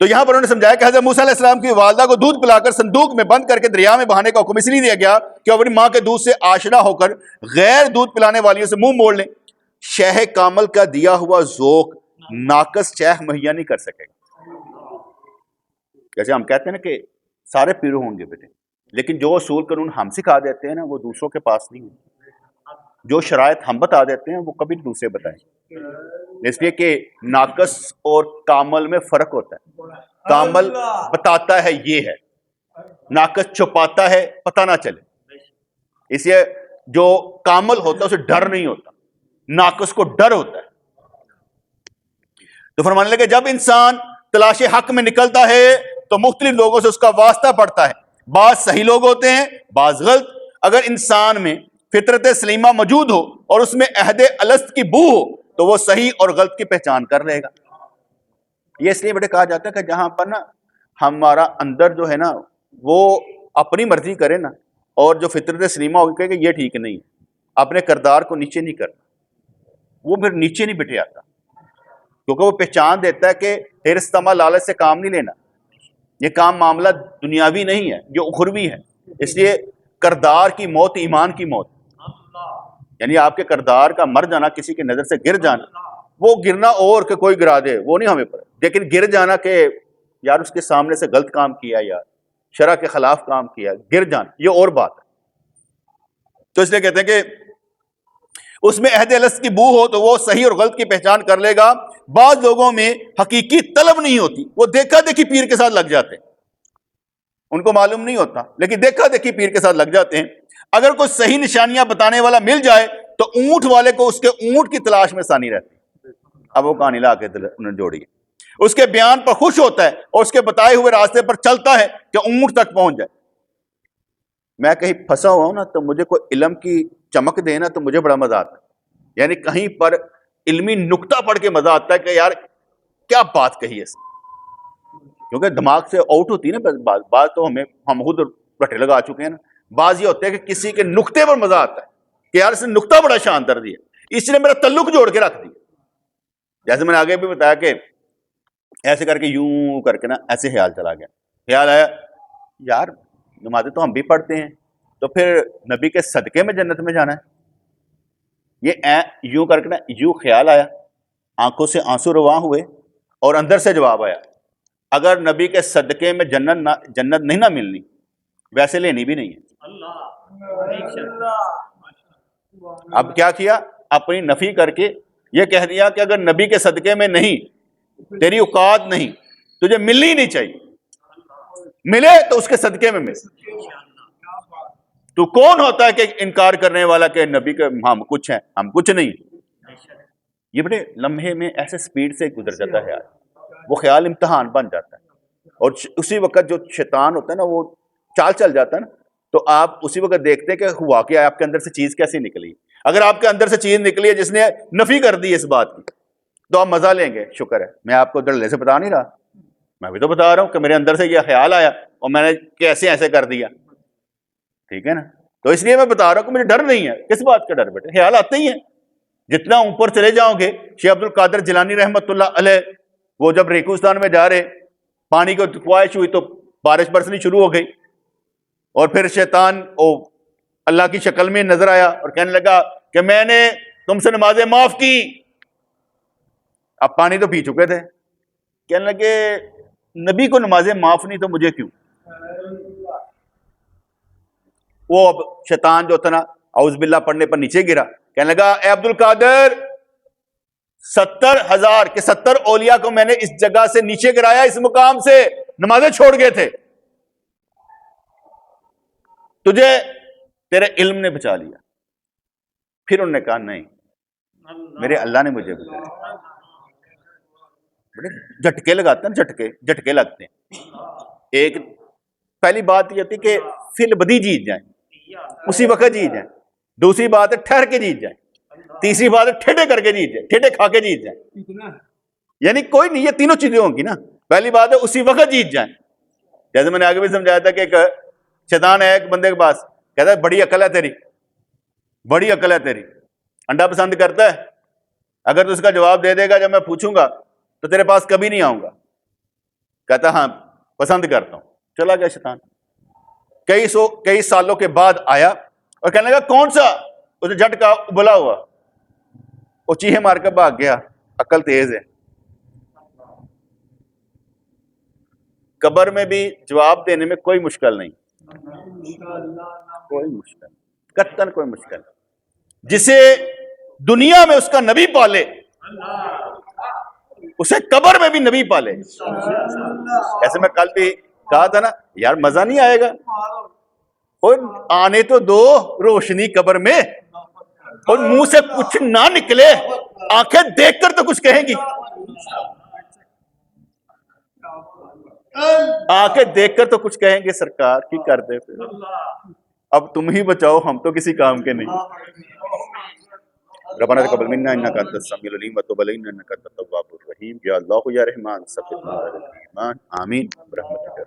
تو یہاں پر انہوں نے سمجھایا کہ حضرت موسیٰ علیہ السلام کی والدہ کو دودھ پلا کر صندوق میں بند کر کے دریا میں بہانے کا حکم اس لیے دیا گیا کہ وہ اپنی ماں کے دودھ سے آشنا ہو کر غیر دودھ پلانے والیوں سے منہ موڑ لیں. شہ کامل کا دیا ہوا ذوق ناقص شہ مہیا نہیں کر سکے گا. جیسے ہم کہتے ہیں نا کہ سارے پیرو ہوں گے بیٹے، لیکن جو اصول قانون ہم سکھا دیتے ہیں نا وہ دوسروں کے پاس نہیں ہے. جو شرائط ہم بتا دیتے ہیں وہ کبھی دوسرے بتائیں، اس لیے کہ ناقص اور کامل میں فرق ہوتا ہے. کامل بتاتا ہے یہ ہے، ناقص چھپاتا ہے پتہ نہ چلے. اس لیے جو کامل ہوتا ہے اسے ڈر نہیں ہوتا، ناقص کو ڈر ہوتا ہے. تو فرمانے لگے جب انسان تلاش حق میں نکلتا ہے تو مختلف لوگوں سے اس کا واسطہ پڑتا ہے، بعض صحیح لوگ ہوتے ہیں بعض غلط. اگر انسان میں فطرت سلیمہ موجود ہو اور اس میں عہد الست کی بو ہو تو وہ صحیح اور غلط کی پہچان کر لے گا. یہ اس لیے بیٹے کہا جاتا ہے کہ جہاں پر نا ہمارا اندر جو ہے نا وہ اپنی مرضی کرے نا، اور جو فطرت سلیمہ ہوگی کہ یہ ٹھیک نہیں ہے، اپنے کردار کو نیچے نہیں کرنا، وہ پھر نیچے نہیں بٹھے آتا، کیونکہ وہ پہچان دیتا ہے کہ حرص طمع لالچ سے کام نہیں لینا، یہ کام معاملہ دنیاوی نہیں ہے، یہ اخروی ہے. اس لیے کردار کی موت ایمان کی موت، یعنی آپ کے کردار کا مر جانا، کسی کی نظر سے گر جانا، وہ گرنا اور کہ کوئی گرا دے وہ نہیں ہمیں پڑے، لیکن گر جانا کہ یار اس کے سامنے سے غلط کام کیا، یار شرع کے خلاف کام کیا، گر جانا یہ اور بات ہے. تو اس لیے کہتے ہیں کہ اس میں عہد الست کی بو ہو تو وہ صحیح اور غلط کی پہچان کر لے گا. بعض لوگوں میں حقیقی طلب نہیں ہوتی، وہ دیکھا دیکھی پیر کے ساتھ لگ جاتے ہیں، ان کو معلوم نہیں ہوتا لیکن دیکھا دیکھی پیر کے ساتھ لگ جاتے ہیں. اگر کوئی صحیح نشانیاں بتانے والا مل جائے تو اونٹ والے کو اس کے اونٹ کی تلاش میں ثانی رہتی. اب وہ کہانی لا کے انہوں نے جوڑی ہے، اس کے بیان پر خوش ہوتا ہے اور اس کے بتائے ہوئے راستے پر چلتا ہے کہ اونٹ تک پہنچ جائے. میں کہیں پھنسا ہوا ہوں نا تو مجھے کوئی علم کی چمک دے نا تو مجھے بڑا مزہ آتا ہے، یعنی کہیں پر علمی نکتہ پڑھ کے مزہ آتا ہے کہ یار کیا بات کہی ہے، کیونکہ دماغ سے آؤٹ ہوتی ہے نا بات تو ہم خود رٹے لگا چکے ہیں نا. بعض یہ ہوتا ہے کہ کسی کے نکتے پر مزہ آتا ہے کہ یار اس نے نکتہ بڑا شاندار دیا، اس نے میرا تعلق جوڑ کے رکھ دیا. جیسے میں نے آگے بھی بتایا کہ ایسے کر کے یوں کر کے نا ایسے خیال چلا گیا، خیال آیا یار نمازیں تو ہم بھی پڑھتے ہیں تو پھر نبی کے صدقے میں جنت میں جانا ہے. یہ یوں کر کے نا یوں خیال آیا، آنکھوں سے آنسو رواں ہوئے اور اندر سے جواب آیا اگر نبی کے صدقے میں جنت نہیں نہ ملنی ویسے لینی بھی نہیں ہے. اب کیا کیا، اپنی نفی کر کے یہ کہہ دیا کہ اگر نبی کے صدقے میں نہیں، تیری اوقات نہیں، تجھے ملنی نہیں چاہیے، ملے تو اس کے صدقے میں مل. تو کون ہوتا ہے کہ انکار کرنے والا کہ نبی کے ہم کچھ ہیں ہم کچھ نہیں. یہ بڑے لمحے میں ایسے سپیڈ سے گزر جاتا ہے، وہ خیال امتحان بن جاتا ہے، اور اسی وقت جو شیطان ہوتا ہے نا وہ چال چل جاتا ہے نا، تو آپ اسی وقت دیکھتے ہیں کہ ہوا کیا، آپ کے اندر سے چیز کیسی نکلی. اگر آپ کے اندر سے چیز نکلی ہے جس نے نفی کر دی اس بات کی تو آپ مزہ لیں گے، شکر ہے میں آپ کو دھڑلے سے بتا نہیں رہا، میں بھی تو بتا رہا ہوں کہ میرے اندر سے یہ خیال آیا اور میں نے کیسے ایسے کر دیا، ٹھیک ہے نا. تو اس لیے میں بتا رہا ہوں کہ مجھے ڈر نہیں ہے. کس بات کا ڈر بیٹے، خیال آتے ہی ہیں. جتنا اوپر چلے جاؤ گے، شیخ عبد القادر جیلانی رحمۃ اللہ علیہ وہ جب ریگستان میں جا رہے، پانی کو خواہش ہوئی تو بارش برسنی شروع ہو گئی، اور پھر شیطان اللہ کی شکل میں نظر آیا اور کہنے لگا کہ میں نے تم سے نمازیں معاف کی. اب پانی تو پی چکے تھے، کہنے لگے نبی کو نمازیں معاف نہیں تو مجھے کیوں. وہ اب شیطان جو تھا نا اعوذ باللہ پڑھنے پر نیچے گرا، کہنے لگا اے عبد القادر 70,000 کے 70 اولیاء کو میں نے اس جگہ سے نیچے گرایا، اس مقام سے نمازیں چھوڑ گئے تھے، تجھے تیرے علم نے بچا لیا. پھر انہوں نے کہا نہیں، میرے اللہ نے مجھے بچایا. بڑے جھٹکے لگاتے ہیں، جھٹکے لگتے ہیں. ایک پہلی بات یہ ہوتی کہ فل بدی جیت جائیں، اسی وقت جیت جائیں. دوسری بات ہے ٹھہر کے جیت جائیں. تیسری بات ہے ٹھیڈے کر کے جیت جائیں، ٹھیڈے کھا کے جیت جائیں. یعنی کوئی نہیں، یہ تینوں چیزیں ہوں گی نا. پہلی بات ہے اسی وقت جیت جائیں. جیسے میں نے آگے بھی سمجھایا تھا کہ ایک شیطان ہے ایک بندے کے پاس، کہتا ہے بڑی عقل ہے تیری، بڑی عقل ہے تیری، انڈا پسند کرتا ہے، اگر تو اس کا جواب دے دے گا جب میں پوچھوں گا تو تیرے پاس کبھی نہیں آؤں گا. کہتا ہاں پسند کرتا ہوں. چلا گیا شیطان. کئی سالوں کے بعد آیا اور کہنے لگا کون سا؟ اسے جھٹ کا ابلا ہوا، وہ چیخے مار کے بھاگ گیا. عقل تیز ہے. قبر میں بھی جواب دینے میں کوئی مشکل نہیں، کوئی مشکل قطعاً کوئی مشکل نہیں. جسے دنیا میں اس کا نبی پالے اسے قبر میں بھی نبی پالے. ایسے میں کل بھی کہا تھا نا یار مزہ نہیں آئے گا, اور آنے تو دو روشنی قبر میں, اور منہ سے کچھ نہ نکلے, آنکھیں دیکھ کر تو کچھ کہیں گی, آنکھیں دیکھ کر تو کچھ کہیں گے سرکار کی کر دے پھر. اب تم ہی بچاؤ, ہم تو کسی کام کے نہیں. ربنا تقبل منا انك انت السميع العليم وتب علينا انك انت التواب الرحيم. یا اللہ یا رحمان ثبتنا على الايمان. آمین برحمتک.